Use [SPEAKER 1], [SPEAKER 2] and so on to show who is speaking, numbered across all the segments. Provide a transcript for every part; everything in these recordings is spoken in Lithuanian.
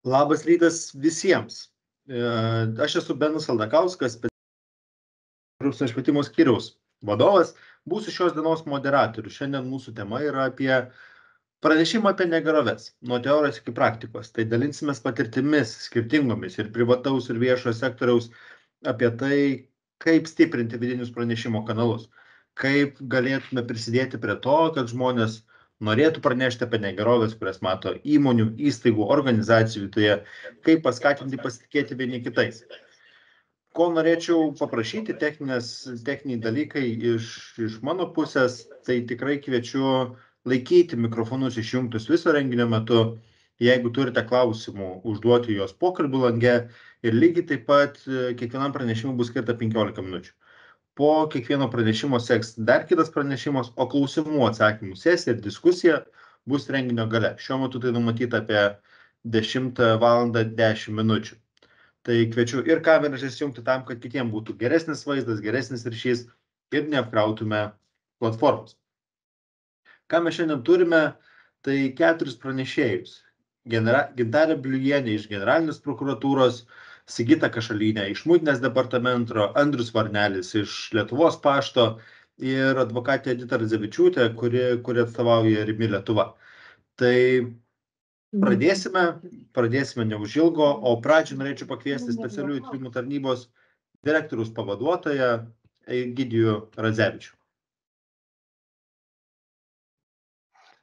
[SPEAKER 1] Labas rytas visiems. Aš esu Benas Aldakauskas, profesinio švietimo skyriaus vadovas. Būsiu šios dienos moderatorius. Šiandien mūsų tema yra apie pranešimą apie negeroves, nuo teorijos iki praktikos. Tai dalinsimės patirtimis skirtingomis ir privataus ir viešojo sektoriaus apie tai, kaip stiprinti vidinius pranešimo kanalus, kaip galėtume prisidėti prie to, kad žmonės norėtų pranešti apie negeroves, kurias mato įmonių, įstaigų, organizacijų, tai kaip paskatinti pasitikėti vieni kitais. Ko norėčiau paprašyti, techniniai dalykai iš mano pusės, tai tikrai kviečiu laikyti mikrofonus išjungtus viso renginio metu. Jeigu turite klausimų, užduoti juos pokalbių lange ir lygiai taip pat kiekvienam pranešimui bus skirta 15 minučių. Po kiekvieno pranešimo seks dar kitas pranešimas, o klausimų atsakymų sesija ir diskusija bus renginio gale. Šiuo metu tai numatyta apie 10:10 minučių. Tai kviečiu ir kameras įsijungti tam, kad kitiems būtų geresnis vaizdas, geresnis ryšys ir neapkrautume platformos. Ką mes šiandien turime, tai 4 pranešėjus. Gintarė Bliujienė iš Generalinės prokuratūros, Sigita Kašalinė iš Muitinės departamento, Andrius Varnelis iš Lietuvos pašto ir advokatė Edita Radzevičiūtė, kuri atstovauja Rimi Lietuva. Tai pradėsime neužilgo, o pradžioj norėčiau pakviesti specialiųjų tyrimų tarnybos direktoriaus pavaduotoją Egidijų Radzevičių.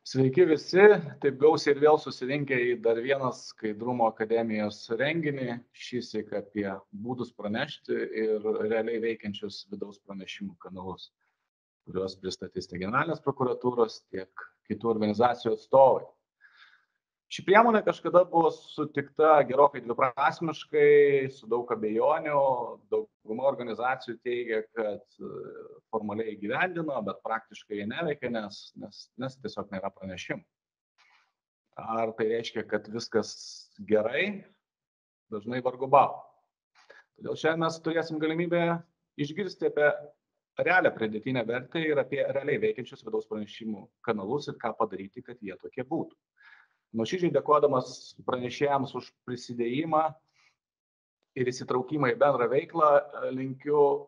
[SPEAKER 2] Sveiki visi, taip gausiai ir vėl susirinkę į dar vieną Skaidrumo akademijos renginį, šįsyk apie būdus pranešti ir realiai veikiančius vidaus pranešimų kanalus, kuriuos pristatys tiek Generalinės prokuratūros, tiek kitų organizacijų atstovai. Ši priemonė kažkada buvo sutikta gerokai dviprasmiškai, su daug abejonių, dauguma organizacijų teigia, kad formaliai įgyvendino, bet praktiškai jie neveikia, nes tiesiog nėra pranešimų. Ar tai reiškia, kad viskas gerai? Dažnai vargu bau. Todėl šiandien mes turėsim galimybę išgirsti apie realią pridėtinę vertę ir apie realiai veikiančius vidaus pranešimų kanalus ir ką padaryti, kad jie tokie būtų. Nuoširdžiai dėkodamas pranešėjams už prisidėjimą ir įsitraukimą į bendrą veiklą, linkiu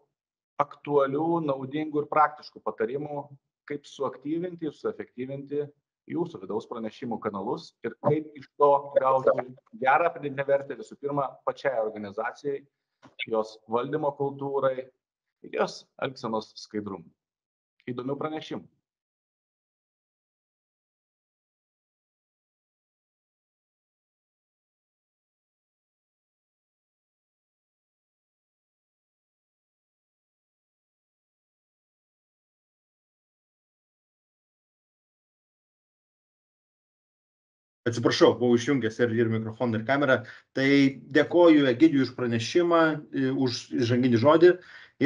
[SPEAKER 2] aktualių, naudingų ir praktiškų patarimų, kaip suaktyvinti ir suefektyvinti jūsų vidaus pranešimų kanalus ir kaip iš to gauti gerą pridėtinę vertę visų pirma pačiai organizacijai, jos valdymo kultūrai ir jos elgsenos skaidrumui. Įdomių pranešimų.
[SPEAKER 1] Atsiprašau, buvau išjungęs ir mikrofoną, ir kamerą. Tai dėkoju Egidijui už pranešimą, už įžanginį žodį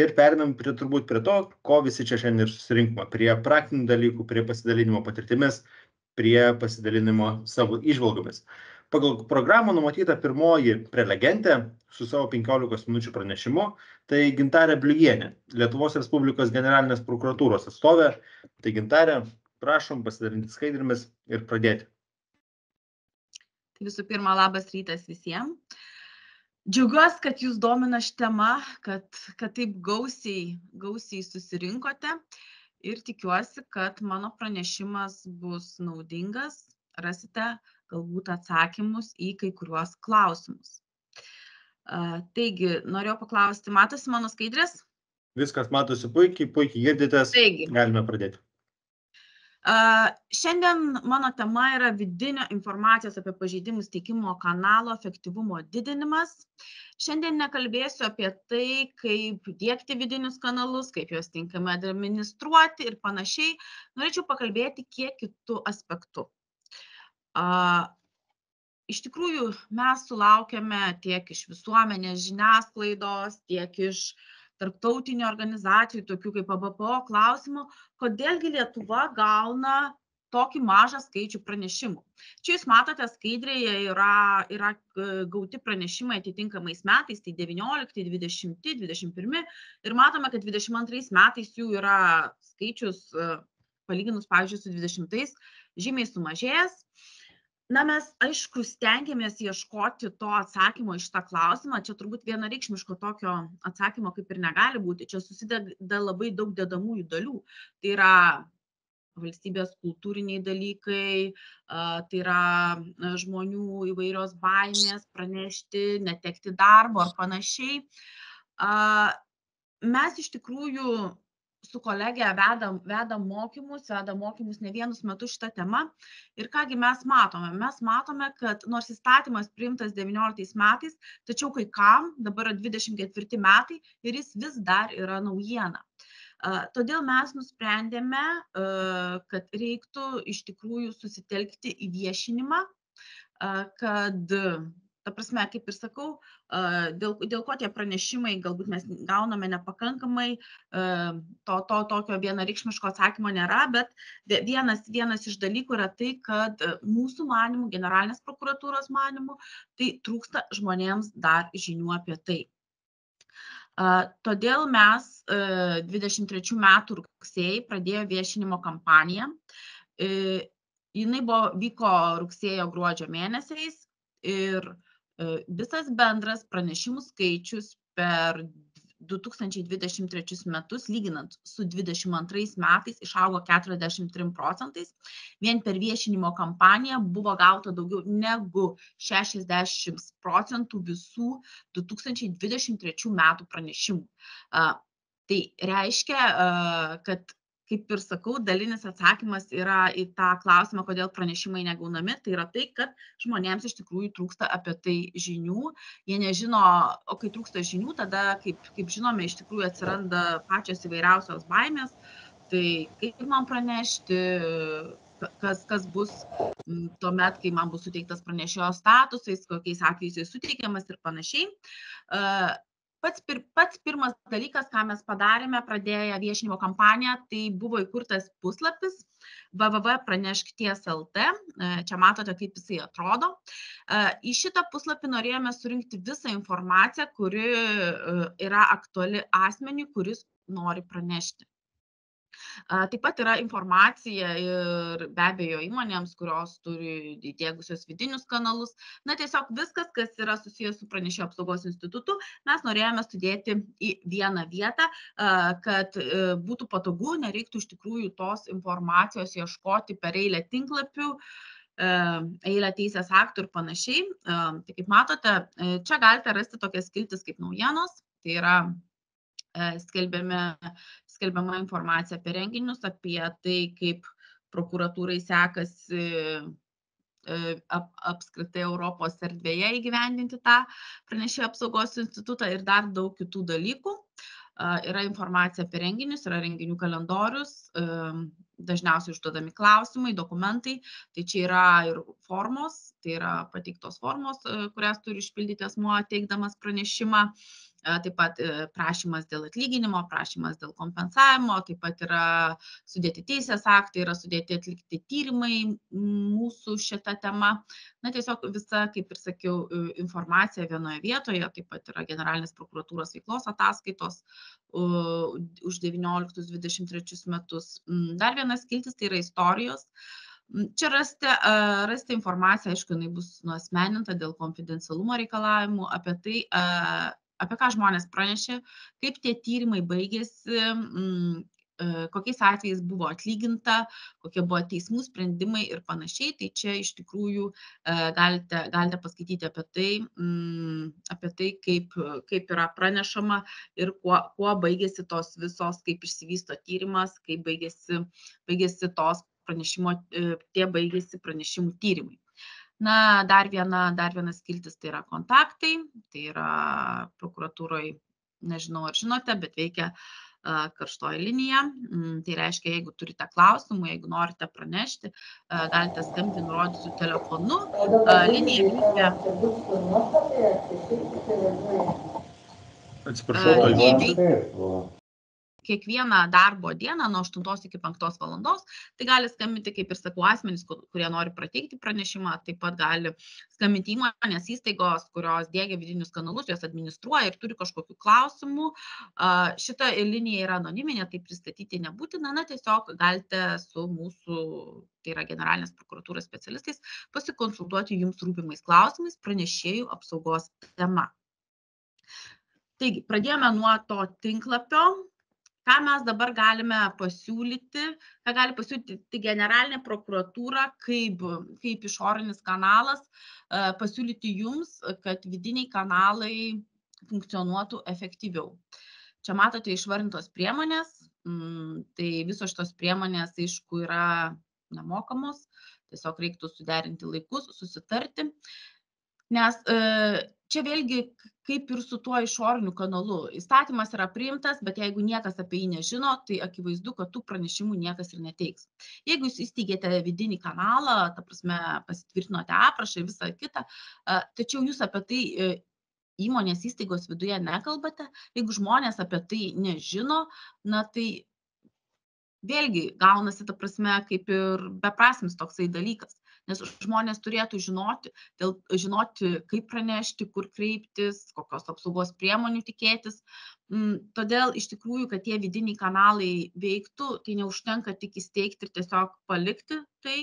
[SPEAKER 1] ir pereinam turbūt prie to, ko visi čia šiandien ir susirinkome. Prie praktinių dalykų, prie pasidalinimo patirtimis, prie pasidalinimo savo įžvalgomis. Pagal programą numatyta pirmoji prelegentė su savo 15 minučių pranešimu, tai Gintarė Bliujienė, Lietuvos Respublikos Generalinės prokuratūros atstovė. Tai Gintarė, prašom pasidalinti skaidrėmis ir pradėti.
[SPEAKER 3] Visų pirma, labas rytas visiems. Džiaugiuosi, kad jūs domina ši tema, kad taip gausiai susirinkote ir tikiuosi, kad mano pranešimas bus naudingas, rasite galbūt atsakymus į kai kuriuos klausimus. Taigi, norėjau paklausti, matosi mano skaidrės?
[SPEAKER 1] Viskas matosi puikiai girditės, galime pradėti.
[SPEAKER 3] Šiandien mano tema yra vidinio informacijos apie pažeidimus teikimo kanalo efektyvumo didinimas. Šiandien nekalbėsiu apie tai, kaip diegti vidinius kanalus, kaip juos tinkamai administruoti ir panašiai. Norėčiau pakalbėti kiek kitų aspektų. Iš tikrųjų, mes sulaukėme tiek iš visuomenės žiniasklaidos, tiek iš tarptautinių organizacijų, tokių kaip ABPO, klausimų, kodėlgi Lietuva gauna tokį mažą skaičių pranešimų. Čia jūs matote, skaidrėje yra gauti pranešimai atitinkamais metais, tai 19, 20, 21 ir matome, kad 22 metais jų yra skaičius, palyginus, pavyzdžiui, su 20, žymiai sumažėjęs. Na, mes, aišku, stengiamės ieškoti to atsakymo iš tą klausimą. Čia turbūt vienareikšmiško tokio atsakymo kaip ir negali būti. Čia susideda labai daug dedamųjų dalių. Tai yra valstybės kultūriniai dalykai, tai yra žmonių įvairios baimės, pranešti, netekti darbo ar panašiai. Mes iš tikrųjų su kolege vedam mokymus ne vienus metus šitą temą. Ir kągi mes matome? Mes matome, kad nors įstatymas priimtas 19 metais, tačiau kai kam dabar 24 metai ir jis vis dar yra naujiena. Todėl mes nusprendėme, kad reiktų iš tikrųjų susitelkti į viešinimą, kad, ta prasme, kaip ir sakau, dėl ko tie pranešimai galbūt mes gauname nepakankamai, to tokio vienareikšmiško atsakymo nėra, bet vienas iš dalykų yra tai, kad mūsų manimų, generalinės prokuratūros manimų, tai trūksta žmonėms dar žinių apie tai. Todėl mes 23 metų rugsėjį pradėjo viešinimo kampaniją. Jinai vyko rugsėjo-gruodžio mėnesiais ir visas bendras pranešimų skaičius per 2023 metus, lyginant su 2022 metais, išaugo 43%. Vien per viešinimo kampaniją buvo gauta daugiau negu 60% visų 2023 metų pranešimų. Tai reiškia, kad, kaip ir sakau, dalinis atsakymas yra į tą klausimą, kodėl pranešimai negaunami, tai yra tai, kad žmonėms iš tikrųjų trūksta apie tai žinių. Jie nežino, o kai trūksta žinių, tada, kaip žinome, iš tikrųjų atsiranda pačios įvairiausios baimės. Tai kaip man pranešti, kas bus tuomet, kai man bus suteiktas pranešėjo statusais, kokiais atvejais jis suteikiamas ir panašiai. Pats pirmas dalykas, ką mes padarėme, pradėję viešinimo kampaniją, tai buvo įkurtas puslapis www.pranešk.lt. Čia matote, kaip jisai atrodo. Į šitą puslapį norėjome surinkti visą informaciją, kuri yra aktuali asmeniui, kuris nori pranešti. Taip pat yra informacija ir be abejo įmonėms, kurios turi įdiegusios vidinius kanalus. Na, tiesiog viskas, kas yra susijęs su pranešėjo apsaugos institutu, mes norėjome sudėti į vieną vietą, kad būtų patogu, nereiktų iš tikrųjų tos informacijos ieškoti per eilę tinklapių, eilę teisės aktų ir panašiai. Tai kaip matote, čia galite rasti tokias skiltis kaip naujienos, tai yra skelbiama informacija apie renginius, apie tai, kaip prokuratūrai sekasi apskritai Europos erdvėje įgyvendinti tą pranešėjo apsaugos institutą ir dar daug kitų dalykų. Yra informacija apie renginius, yra renginių kalendorius, dažniausiai užduodami klausimai, dokumentai. Tai čia yra ir formos, tai yra pateiktos formos, kurias turi išpildyti asmuo teikdamas pranešimą. Taip pat prašymas dėl atlyginimo, prašymas dėl kompensavimo, taip pat yra sudėti teisės aktai, yra sudėti atlikti tyrimai mūsų šitą temą. Na, tiesiog visa, kaip ir sakiau, informacija vienoje vietoje, taip pat yra generalinės prokuratūros veiklos ataskaitos už 19-23 metus. Dar vienas skiltis, tai yra istorijos. Čia rasti informaciją, aišku, jinai bus nuasmeninta dėl konfidencialumo reikalavimų, apie tai, apie ką žmonės pranešė, kaip tie tyrimai baigėsi, kokiais atvejais buvo atlyginta, kokie buvo teismų sprendimai ir panašiai. Tai čia iš tikrųjų galite paskaityti apie tai, kaip yra pranešama ir kuo baigėsi tos visos, kaip išsivysto tyrimas, kaip baigėsi tos pranešimų tyrimai. Na, dar vienas skiltis, tai yra kontaktai, tai yra prokuratūroje, nežinau ar žinote, bet veikia karštoji linija. Tai reiškia, jeigu turite klausimų, jeigu norite pranešti, galite skambinti nurodysiu telefonu. Linija veikia.
[SPEAKER 1] Atsiprašau,
[SPEAKER 3] kiekvieną darbo dieną nuo 8 iki 5 valandos. Tai gali skambinti, kaip ir sakau, asmenys, kurie nori prateikti pranešimą, taip pat gali skambinti įmonės įstaigos, kurios diegia vidinius kanalus, jos administruoja ir turi kažkokių klausimų. Šita linija yra anoniminė, tai pristatyti nebūtina, tiesiog galite su mūsų, tai yra generalinės prokuratūros specialistais, pasikonsultuoti jums rūpimais klausimais pranešėjų apsaugos tema. Taigi, pradėjome nuo to tinklapio. Ką mes dabar galime pasiūlyti, ką gali pasiūlyti generalinė prokuratūra kaip išorinis kanalas, pasiūlyti jums, kad vidiniai kanalai funkcionuotų efektyviau. Čia matote išvardintos priemonės, tai visos šitos priemonės, aišku, yra nemokamos, tiesiog reiktų suderinti laikus, susitarti. Nes čia vėlgi kaip ir su tuo išoriniu kanalu. Įstatymas yra priimtas, bet jeigu niekas apie jį nežino, tai akivaizdu, kad tų pranešimų niekas ir neteiks. Jeigu jūs įsteigėte vidinį kanalą, ta prasme pasitvirtinote aprašą ir visą kitą, tačiau jūs apie tai įmonės įstaigos viduje nekalbate, jeigu žmonės apie tai nežino, tai vėlgi gaunasi, ta prasme, kaip ir beprasmis toksai dalykas. Nes žmonės turėtų žinoti, kaip pranešti, kur kreiptis, kokios apsaugos priemonių tikėtis. Todėl iš tikrųjų, kad tie vidiniai kanalai veiktų, tai neužtenka tik įsteigti ir tiesiog palikti tai,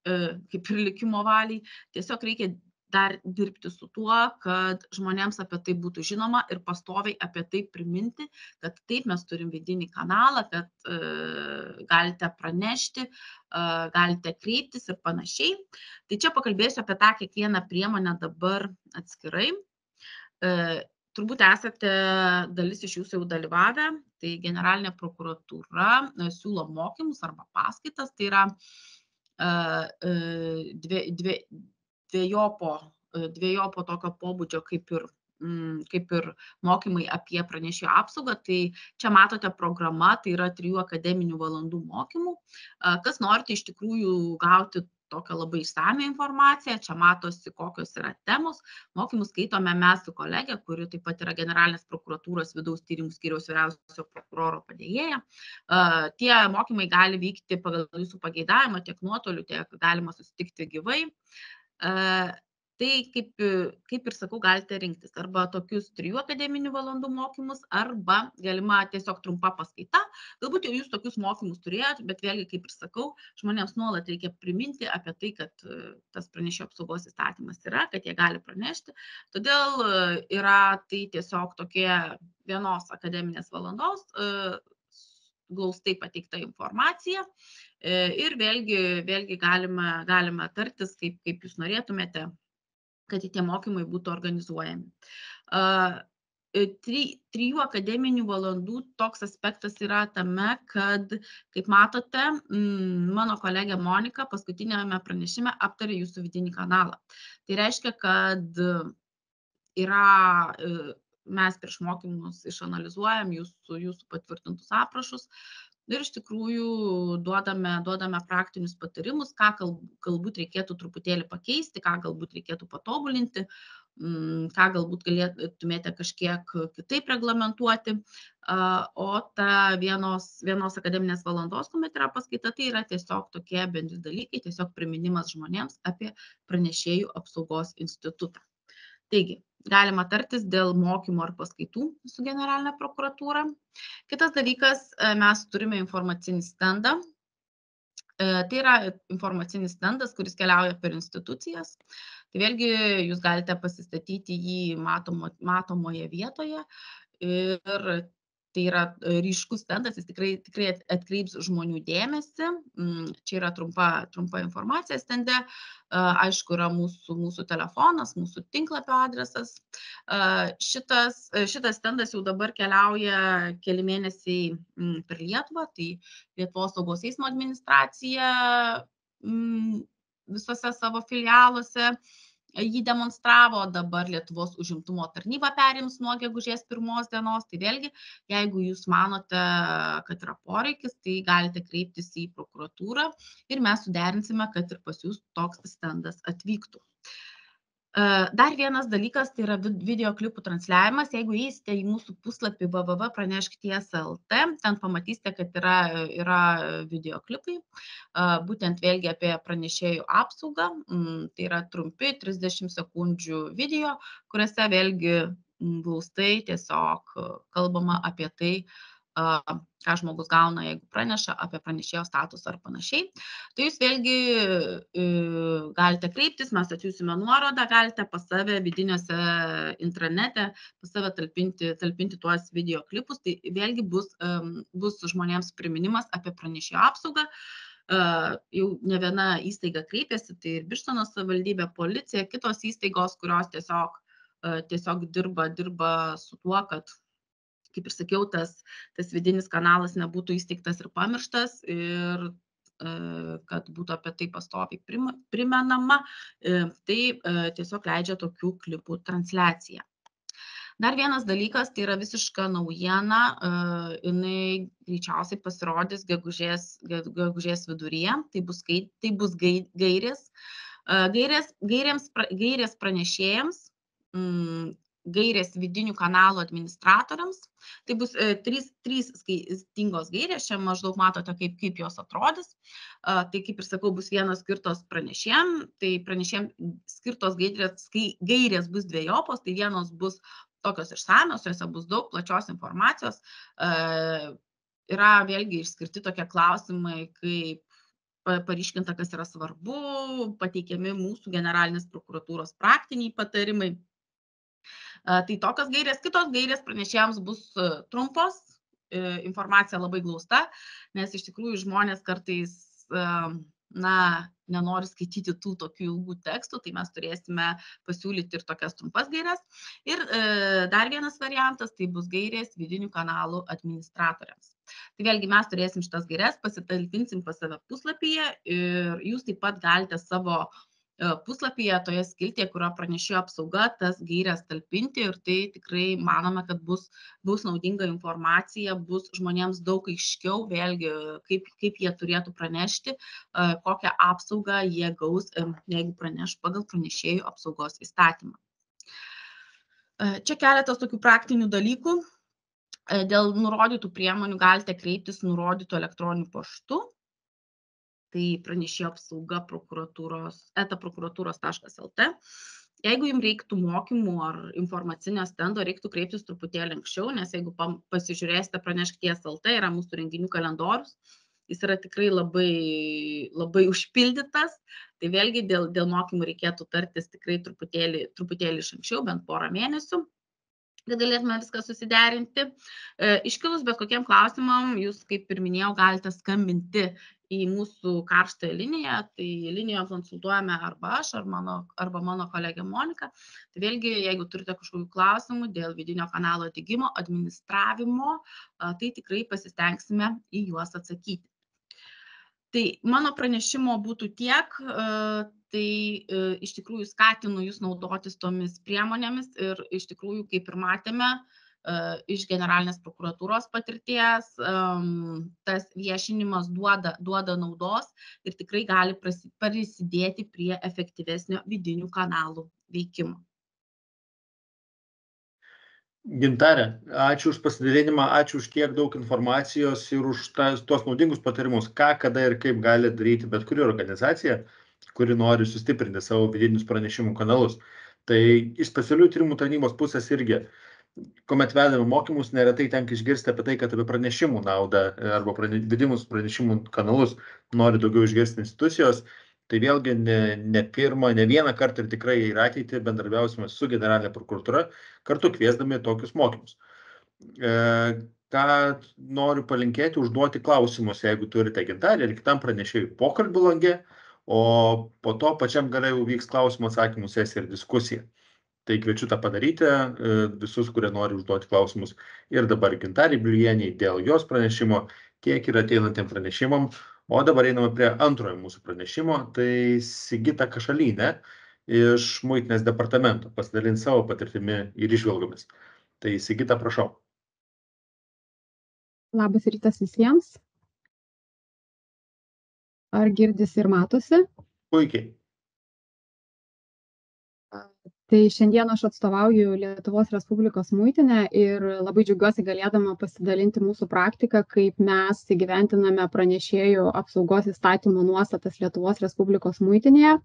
[SPEAKER 3] kaip ir likimo valiai. Tiesiog reikia dar dirbti su tuo, kad žmonėms apie tai būtų žinoma ir pastoviai apie tai priminti, kad taip mes turim vidinį kanalą, kad galite pranešti, galite kreiptis ir panašiai. Tai čia pakalbėsiu apie tą kiekvieną priemonę dabar atskirai. Turbūt esate dalis iš jūsų jau dalyvavę, tai generalinė prokuratūra siūlo mokymus arba paskaitas, tai yra dvejopo tokio pobūdžio kaip ir mokymai apie pranešėjų apsaugą. Tai čia matote programa, tai yra 3 akademinių valandų mokymų. Kas norite iš tikrųjų gauti tokią labai išsamią informaciją, čia matosi, kokios yra temos. Mokymus skaitome mes su kolegė, kuri taip pat yra generalinės prokuratūros vidaus tyrimų skyriaus vyriausio prokuroro padėjėja. Tie mokymai gali vykti pagal jūsų pageidavimą, tiek nuotoliu, tiek galima susitikti gyvai. Tai kaip ir sakau, galite rinktis arba tokius 3 akademinių valandų mokymus, arba galima tiesiog trumpa paskaita. Galbūt jau jūs tokius mokymus turėjot, bet vėlgi, kaip ir sakau, žmonėms nuolat reikia priminti apie tai, kad tas pranešėjų apsaugos įstatymas yra, kad jie gali pranešti. Todėl yra tai tiesiog tokie vienos akademinės valandos glaustai pateikta informacija. Ir vėlgi galime tartis, kaip jūs norėtumėte, kad tie mokymai būtų organizuojami. 3 akademinių valandų toks aspektas yra tame, kad, kaip matote, mano kolegė Monika paskutinėme pranešime aptarė jūsų vidinį kanalą. Tai reiškia, kad mes prieš mokymus išanalizuojam jūsų patvirtintus aprašus ir iš tikrųjų duodame praktinius patarimus, ką galbūt reikėtų truputėlį pakeisti, ką galbūt reikėtų patobulinti, ką galbūt galėtumėte kažkiek kitaip reglamentuoti. O ta vienos akademinės valandos, kuomet yra paskaita, tai yra tiesiog tokie bendri dalykai, tiesiog priminimas žmonėms apie pranešėjų apsaugos institutą. Taigi, galima tartis dėl mokymų ar paskaitų su generalinė prokuratūra. Kitas dalykas, mes turime informacinį stendą. Tai yra informacinis stendas, kuris keliauja per institucijas. Tai vėlgi jūs galite pasistatyti jį matomoje vietoje ir tai yra ryškus stendas, jis tikrai atkreips žmonių dėmesį. Čia yra trumpa informacija stende. Aišku, yra mūsų telefonas, mūsų tinklapio adresas. Šitas stendas jau dabar keliauja keli mėnesiai per Lietuvą, tai Lietuvos saugos eismo administracija visose savo filialuose jį demonstravo, dabar Lietuvos užimtumo tarnyba perims nuo gegužės 1 dienos. Tai vėlgi, jeigu jūs manote, kad yra poreikis, tai galite kreiptis į prokuratūrą ir mes suderinsime, kad ir pas jūs toks stendas atvyktų. Dar vienas dalykas tai yra video klipų transliavimas. Jeigu eisite į mūsų puslapį www.pranešk.lt, ten pamatysite, kad yra video klipai, būtent vėlgi apie pranešėjų apsaugą. Tai yra trumpi 30 sekundžių video, kuriuose vėlgi glaustai tiesiog kalbama apie tai, ką žmogus gauna, jeigu praneša apie pranešėjo statusą ar panašiai. Tai jūs vėlgi galite kreiptis, mes atsiųsime nuorodą, galite pas save vidiniuose intranete, pas save talpinti tuos video klipus, tai vėlgi bus žmonėms priminimas apie pranešėjo apsaugą. Jau ne viena įstaiga kreipėsi, tai ir Birštono savivaldybė, policija, kitos įstaigos, kurios tiesiog dirba su tuo, kad, kaip ir sakiau, tas vidinis kanalas nebūtų įsteigtas ir pamirštas ir kad būtų apie tai pastoviai primenama, tai tiesiog leidžia tokių klipų transliaciją. Dar vienas dalykas, tai yra visiška naujiena, jinai greičiausiai pasirodys gegužės viduryje, tai bus gairės pranešėjams, gairės vidinių kanalų administratoriams. Tai bus trys skirtingos gairės, čia maždaug matote, kaip jos atrodys. Tai kaip ir sakau, bus vienos skirtos pranešėjam, tai pranešėjam skirtos gairės bus dviejopos, tai vienos bus tokios išsamios, jose bus daug plačios informacijos. Yra vėlgi išskirti tokie klausimai, kaip paryškinta, kas yra svarbu, pateikiami mūsų generalinės prokuratūros praktiniai patarimai. Tai tokios gairės, kitos gairės pranešėjams bus trumpos, informacija labai glausta, nes iš tikrųjų žmonės kartais, nenori skaityti tų tokių ilgų tekstų, tai mes turėsime pasiūlyti ir tokias trumpas gairės. Ir dar vienas variantas, tai bus gairės vidinių kanalų administratoriams. Tai vėlgi mes turėsim šitas gairės, pasitalpinsim pas save puslapyje ir jūs taip pat galite savo puslapyje, toje skiltyje, kurio pranešėjo apsauga, tas gairias talpinti ir tai tikrai manome, kad bus naudinga informacija, bus žmonėms daug aiškiau, vėlgi, kaip jie turėtų pranešti, kokią apsaugą jie gaus, jeigu praneš pagal pranešėjų apsaugos įstatymą. Čia keletas tokių praktinių dalykų. Dėl nurodytų priemonių galite kreiptis nurodytų elektroniniu paštu. Tai pranešėjo apsauga prokuratūros.lt. Jeigu jums reiktų mokymų ar informacinio stendo, reiktų kreiptis truputėlį anksčiau, nes jeigu pasižiūrėsite Pranešk.lt, yra mūsų renginių kalendorius, jis yra tikrai labai užpildytas, tai vėlgi dėl mokymų reikėtų tartis tikrai truputėlį iš anksčiau, bent porą mėnesių, kad galėtume viską susiderinti. Iškilus bet kokiem klausimam, jūs, kaip ir minėjau, galite skambinti į mūsų karštąją liniją, tai linijoje konsultuojame arba aš, arba mano kolegė Monika. Tai vėlgi, jeigu turite kažkokių klausimų dėl vidinio kanalo diegimo, administravimo, tai tikrai pasistengsime į juos atsakyti. Tai mano pranešimo būtų tiek, tai iš tikrųjų skatinu jūs naudotis tomis priemonėmis ir iš tikrųjų, kaip ir matėme, iš generalinės prokuratūros patirties, tas viešinimas duoda naudos ir tikrai gali prisidėti prie efektyvesnio vidinių kanalų veikimo.
[SPEAKER 1] Gintarė, ačiū už pasidalinimą, ačiū už tiek daug informacijos ir už tuos naudingus patarimus, ką, kada ir kaip gali daryti bet kuri organizacija, kuri nori sustiprinti savo vidinius pranešimų kanalus. Tai iš specialiųjų tyrimų tarnybos pusės irgi, kuomet vedame mokymus, neretai tenka išgirsti apie tai, kad apie pranešimų naudą arba vidinius pranešimų kanalus nori daugiau išgirsti institucijos. Tai vėlgi ne vieną kartą ir tikrai ir ateitį bendradarbiausime su generalinė prokuratūra, kartu kviesdami tokius mokymus. Ką noriu palinkėti, užduoti klausimus, jeigu turite Gintarė ir kitam pranešėjui pokalbių lange, o po to pačiam gale jau vyks klausimų atsakymų sesija ir diskusija. Tai kviečiu tą padaryti visus, kurie nori užduoti klausimus ir dabar Gintarei Biliujienei dėl jos pranešimo, tiek ir ateinantiem pranešimam. O dabar einame prie antrojo mūsų pranešimo, tai Sigita Kašalynė iš Muitinės departamento pasidalins savo patirtimi ir įžvalgomis. Tai Sigita, prašau.
[SPEAKER 4] Labas rytas visiems. Ar girdisi ir matosi?
[SPEAKER 1] Puikiai.
[SPEAKER 4] Tai šiandien aš atstovauju Lietuvos Respublikos muitinę ir labai džiaugiuosi galėdama pasidalinti mūsų praktiką, kaip mes įgyventiname pranešėjų apsaugos įstatymo nuostatas Lietuvos Respublikos muitinėje.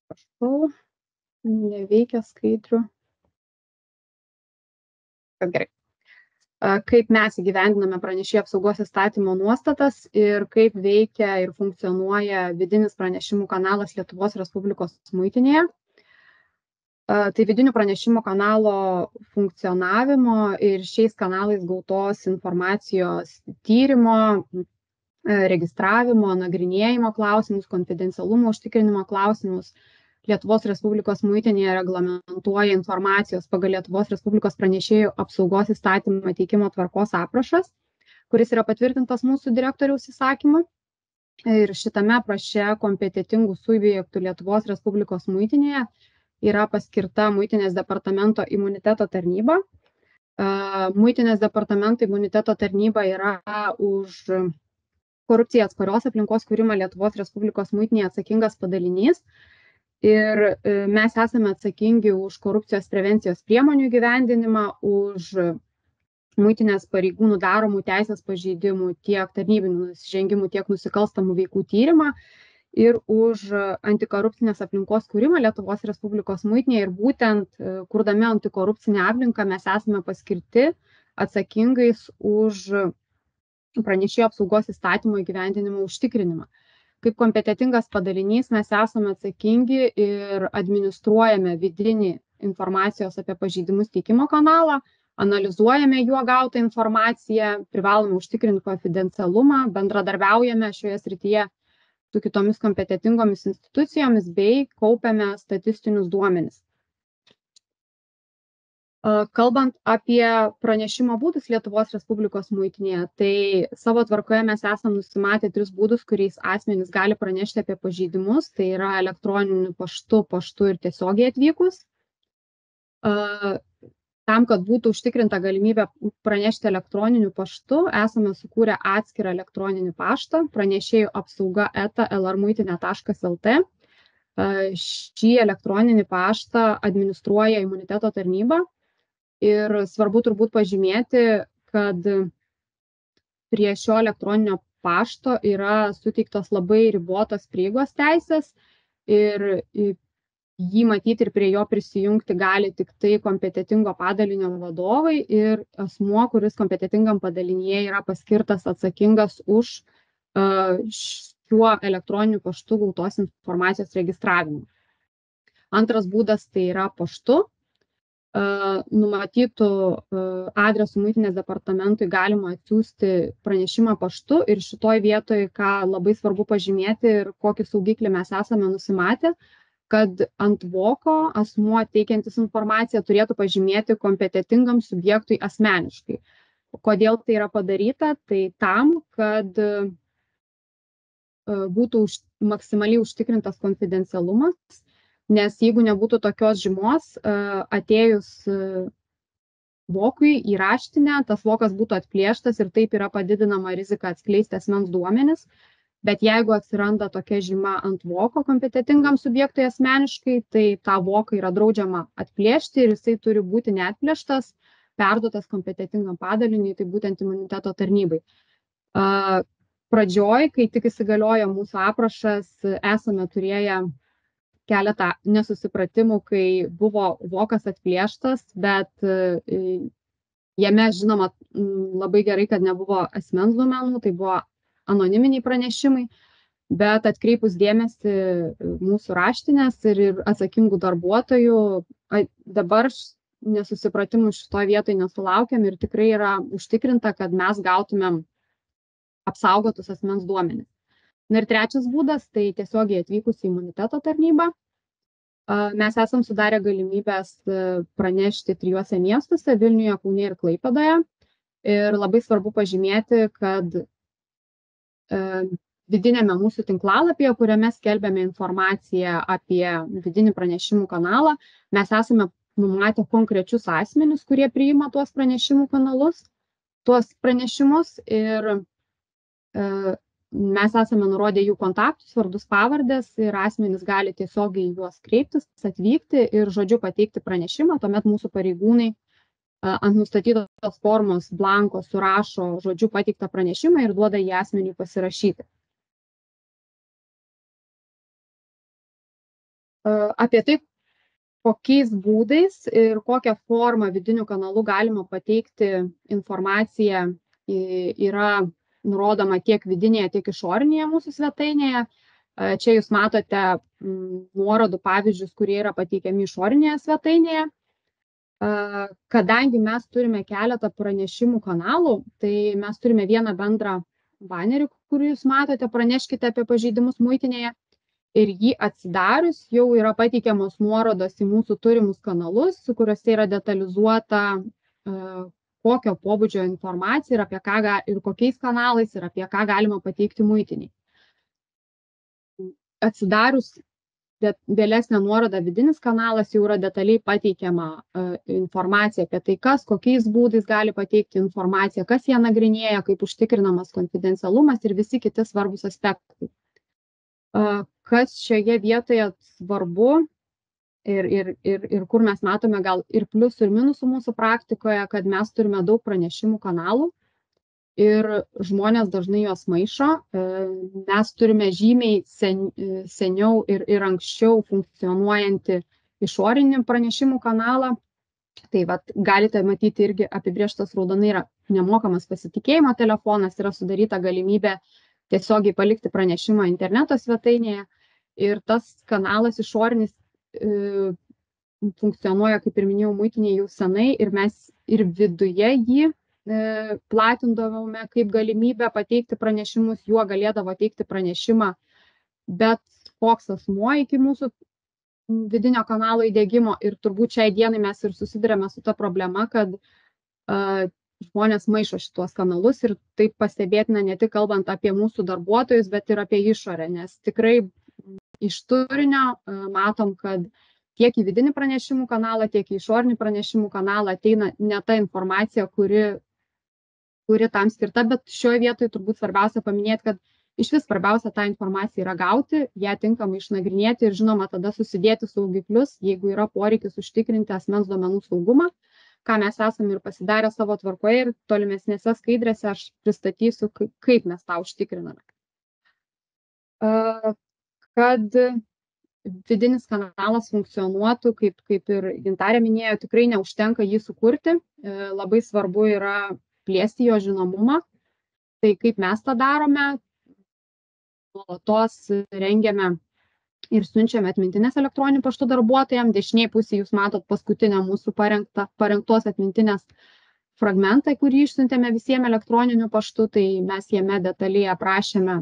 [SPEAKER 4] Prašau, neveikia skaidrių. Gerai. Kaip mes įgyvendiname pranešėjų apsaugos įstatymo nuostatas ir kaip veikia ir funkcionuoja vidinis pranešimų kanalas Lietuvos Respublikos muitinėje. Tai vidinių pranešimų kanalo funkcionavimo ir šiais kanalais gautos informacijos tyrimo, registravimo, nagrinėjimo klausimus, konfidencialumo užtikrinimo klausimus Lietuvos Respublikos muitinėje reglamentuoja informacijos pagal Lietuvos Respublikos pranešėjų apsaugos įstatymo teikimo tvarkos aprašas, kuris yra patvirtintas mūsų direktoriaus įsakymu. Ir šitame apraše kompetitingų subjektų Lietuvos Respublikos muitinėje yra paskirta muitinės departamento imuniteto tarnyba. Muitinės departamento imuniteto tarnyba yra už korupciją atsparios aplinkos kūrimą Lietuvos Respublikos muitinėje atsakingas padalinys. Ir mes esame atsakingi už korupcijos prevencijos priemonių įgyvendinimą, už muitinės pareigūnų daromų teisės pažeidimų, tiek tarnybinių nusižengimų, tiek nusikalstamų veikų tyrimą ir už antikorupcinės aplinkos kūrimą Lietuvos Respublikos muitinėje. Ir būtent kurdami antikorupcinę aplinką mes esame paskirti atsakingais už pranešėjų apsaugos įstatymo įgyvendinimo užtikrinimą. Kaip kompetitingas padalinys mes esame atsakingi ir administruojame vidinį informacijos apie pažeidimus teikimo kanalą, analizuojame juo gautą informaciją, privalome užtikrinti konfidencialumą, bendradarbiaujame šioje srityje su kitomis kompetitingomis institucijomis bei kaupiame statistinius duomenis. Kalbant apie pranešimo būdus Lietuvos Respublikos muitinėje, tai savo tvarkoje mes esame nusimatę 3 būdus, kuriais asmenys gali pranešti apie pažeidimus. Tai yra elektroniniu paštu ir tiesiogiai atvykus. Tam, kad būtų užtikrinta galimybė pranešti elektroniniu paštu, esame sukūrę atskirą elektroninį paštą pranešėjų apsauga @lrmuitinė.lt. Šį elektroninį paštą administruoja imuniteto tarnyba. Ir svarbu turbūt pažymėti, kad prie šio elektroninio pašto yra suteiktos labai ribotos prieigos teisės ir jį matyti ir prie jo prisijungti gali tik tai kompetitingo padalinio vadovai ir asmuo, kuris kompetitingam padalinyje yra paskirtas atsakingas už šiuo elektroniniu paštu gautos informacijos registravimą. Antras būdas tai yra paštu. Numatytų adresų muitinės departamentui galima atsiųsti pranešimą paštu ir šitoj vietoj, ką labai svarbu pažymėti ir kokį saugiklį mes esame nusimatę, kad ant voko asmuo teikiantis informaciją turėtų pažymėti kompetitingam subjektui asmeniškai. Kodėl tai yra padaryta? Tai tam, kad būtų maksimaliai užtikrintas konfidencialumas. Nes jeigu nebūtų tokios žymos, atėjus vokui į raštinę, tas vokas būtų atplėštas ir taip yra padidinama rizika atskleisti asmens duomenis. Bet jeigu atsiranda tokia žyma ant voko kompetitingam subjektui asmeniškai, tai tą voką yra draudžiama atplėšti ir jisai turi būti neatplėštas, perduotas kompetitingam padaliniui, tai būtent imuniteto tarnybai. Pradžioj, kai tik įsigaliojo mūsų aprašas, esame turėję keletą nesusipratimų, kai buvo vokas atplėštas, bet jame, žinoma, labai gerai, kad nebuvo asmens duomenų, tai buvo anoniminiai pranešimai, bet atkreipus dėmesį mūsų raštinės ir atsakingų darbuotojų, dabar nesusipratimų šitoje vietoje nesulaukiam ir tikrai yra užtikrinta, kad mes gautumėm apsaugotus asmens duomenis. Na ir trečias būdas, tai tiesiogiai atvykus į imuniteto tarnybą. Mes esam sudarę galimybės pranešti 3 miestuose - Vilniuje, Kaune ir Klaipėdoje. Ir labai svarbu pažymėti, kad vidinėme mūsų tinklalapyje, kuriame skelbiame informaciją apie vidinį pranešimų kanalą, mes esame numatę konkrečius asmenis, kurie priima tuos pranešimų kanalus, tuos pranešimus ir mes esame nurodę jų kontaktus, vardus, pavardės ir asmenys gali tiesiogiai juos kreiptis, atvykti ir žodžiu pateikti pranešimą. Tuomet mūsų pareigūnai ant nustatytos formos blanko surašo žodžiu pateiktą pranešimą ir duoda jį asmeniui pasirašyti. Apie tai, kokiais būdais ir kokią formą vidiniu kanalu galima pateikti informaciją, yra nurodoma tiek vidinėje, tiek išorinėje mūsų svetainėje. Čia jūs matote nuorodų pavyzdžius, kurie yra pateikiami išorinėje svetainėje. Kadangi mes turime keletą pranešimų kanalų, tai mes turime vieną bendrą banerį, kurį jūs matote, praneškite apie pažeidimus muitinėje. Ir jį atsidarius jau yra pateikiamos nuorodos į mūsų turimus kanalus, kuriuose yra detalizuota, kokio pobūdžio informacija ir apie ką ir kokiais kanalais ir apie ką galima pateikti muitiniai. Atsidarius vėlesnę nuorodą vidinis kanalas jau yra detaliai pateikiama informacija apie tai, kas, kokiais būdais gali pateikti informaciją, kas ją nagrinėja, kaip užtikrinamas konfidencialumas ir visi kiti svarbus aspektai. Kas šioje vietoje svarbu ir kur mes matome gal ir pliusų ir minusų mūsų praktikoje, kad mes turime daug pranešimų kanalų ir žmonės dažnai juos maišo. Mes turime žymiai seniau ir anksčiau funkcionuojantį išorinį pranešimų kanalą. Tai galite matyti irgi apibrėžtas raudonai yra nemokamas pasitikėjimo telefonas, yra sudaryta galimybė tiesiogiai palikti pranešimą interneto svetainėje ir tas kanalas išorinis funkcionuoja, kaip ir minėjau, muitinėje jau senai ir mes ir viduje jį platindavome kaip galimybę pateikti pranešimus, juo galėdavo teikti pranešimą, bet koks asmuo iki mūsų vidinio kanalo įdiegimo ir turbūt šiai dienai mes ir susidurėme su ta problema, kad žmonės maišo šitos kanalus ir taip pastebėtina ne tik kalbant apie mūsų darbuotojus, bet ir apie išorę, nes tikrai iš turinio matom, kad tiek į vidinį pranešimų kanalą, tiek į išorinį pranešimų kanalą ateina ne ta informacija, kuri tam skirta, bet šioje vietoje turbūt svarbiausia paminėti, kad iš vis svarbiausia tą informaciją yra gauti, ją tinkamai išnagrinėti ir žinoma tada susidėti saugiklius, jeigu yra poreikis užtikrinti asmens duomenų saugumą, ką mes esame ir pasidarę savo tvarkoje ir tolimesnėse skaidrėse aš pristatysiu, kaip mes tą užtikriname. Kad vidinis kanalas funkcionuotų, kaip ir Gintarė minėjo, tikrai neužtenka jį sukurti, labai svarbu yra plėsti jo žinomumą. Tai kaip mes tą darome, nuolatos rengiame ir siunčiame atmintinės elektroniniu paštu darbuotojams. Dešinėje pusėje jūs matot paskutinę mūsų parengtos atmintinės fragmentą, kurį išsiuntėme visiems elektroniniu paštu, tai mes jame detaliai aprašėme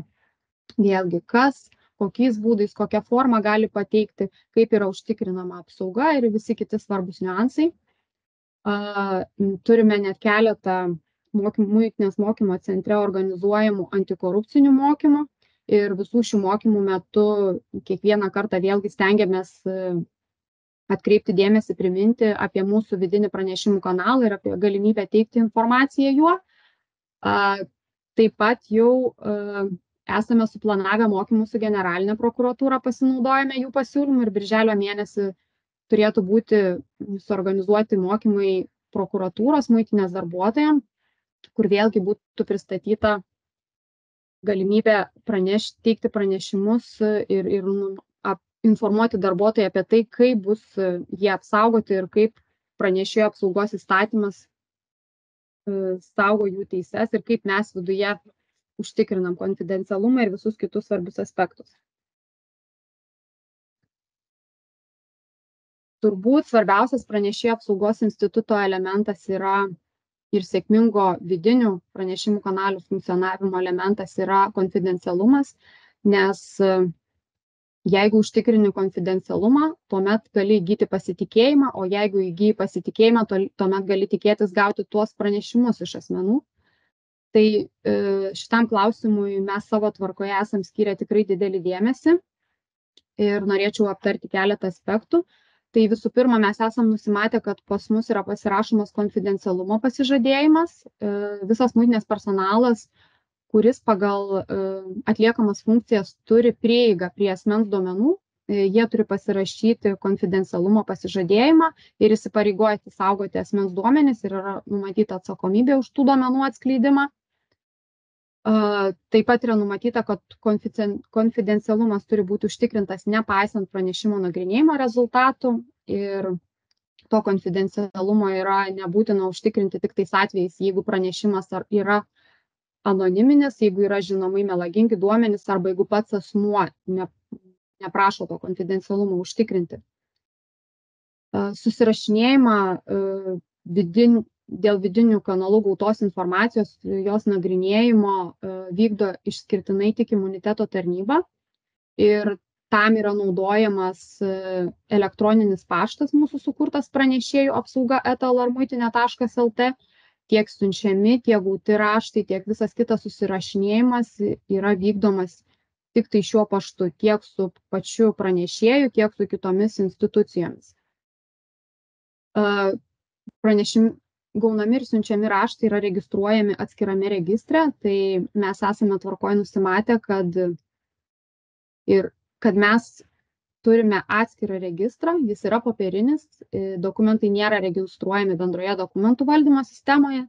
[SPEAKER 4] vėlgi kas, kokiais būdais, kokią formą gali pateikti, kaip yra užtikrinama apsauga ir visi kiti svarbus niuansai. Turime net keletą muitinės mokymo centre organizuojamų antikorupcinių mokymų. Ir visų šių mokymų metu kiekvieną kartą vėlgi stengiamės atkreipti dėmesį, priminti apie mūsų vidinį pranešimų kanalą ir apie galimybę teikti informaciją juo. Taip pat jau esame suplanavę mokymus su generalinė prokuratūra, pasinaudojame jų pasiūlymų ir birželio mėnesį turėtų būti suorganizuoti mokymai prokuratūros muitinės darbuotojams, kur vėlgi būtų pristatyta galimybę teikti pranešimus ir informuoti darbuotojai apie tai, kaip bus jie apsaugoti ir kaip pranešėjo apsaugos įstatymas saugo jų teises ir kaip mes viduje užtikrinam konfidencialumą ir visus kitus svarbius aspektus. Turbūt svarbiausias pranešėjo apsaugos instituto elementas yra ir sėkmingo vidinių pranešimų kanalų funkcionavimo elementas yra konfidencialumas, nes jeigu užtikrini konfidencialumą, tuomet gali įgyti pasitikėjimą, o jeigu įgyji pasitikėjimą, tuomet gali tikėtis gauti tuos pranešimus iš asmenų. Tai šitam klausimui mes savo tvarkoje esam skyrę tikrai didelį dėmesį ir norėčiau aptarti keletą aspektų. Tai visų pirma, mes esam nusimatę, kad pas mus yra pasirašomas konfidencialumo pasižadėjimas. Visas muitinės personalas, kuris pagal atliekamas funkcijas turi prieigą prie asmens duomenų, jie turi pasirašyti konfidencialumo pasižadėjimą ir įsipareigoti saugoti asmens duomenis ir yra numatyta atsakomybė už tų duomenų atskleidimą. Taip pat yra numatyta, kad konfidencialumas turi būti užtikrintas nepaisant pranešimo nagrinėjimo rezultatų ir to konfidencialumo yra nebūtina užtikrinti tik tais atvejais, jeigu pranešimas yra anoniminis, jeigu yra žinomai melagingi duomenys arba jeigu pats asmuo neprašo to konfidencialumo užtikrinti. Susirašinėjimą dėl vidinių kanalų gautos informacijos, jos nagrinėjimo vykdo išskirtinai tik imuniteto tarnyba ir tam yra naudojamas elektroninis paštas mūsų sukurtas pranešėjų apsauga @alarmuitinė.lt. Tiek siunčiami, tiek gauti raštai, tiek visas kitas susirašinėjimas yra vykdomas tik tai šiuo paštu, tiek su pačiu pranešėju, tiek su kitomis institucijomis. Gaunami ir siunčiami raštai yra registruojami atskirame registre, tai mes esame tvarkoje nusimatę, kad mes turime atskirą registrą, jis yra popierinis, dokumentai nėra registruojami bendroje dokumentų valdymo sistemoje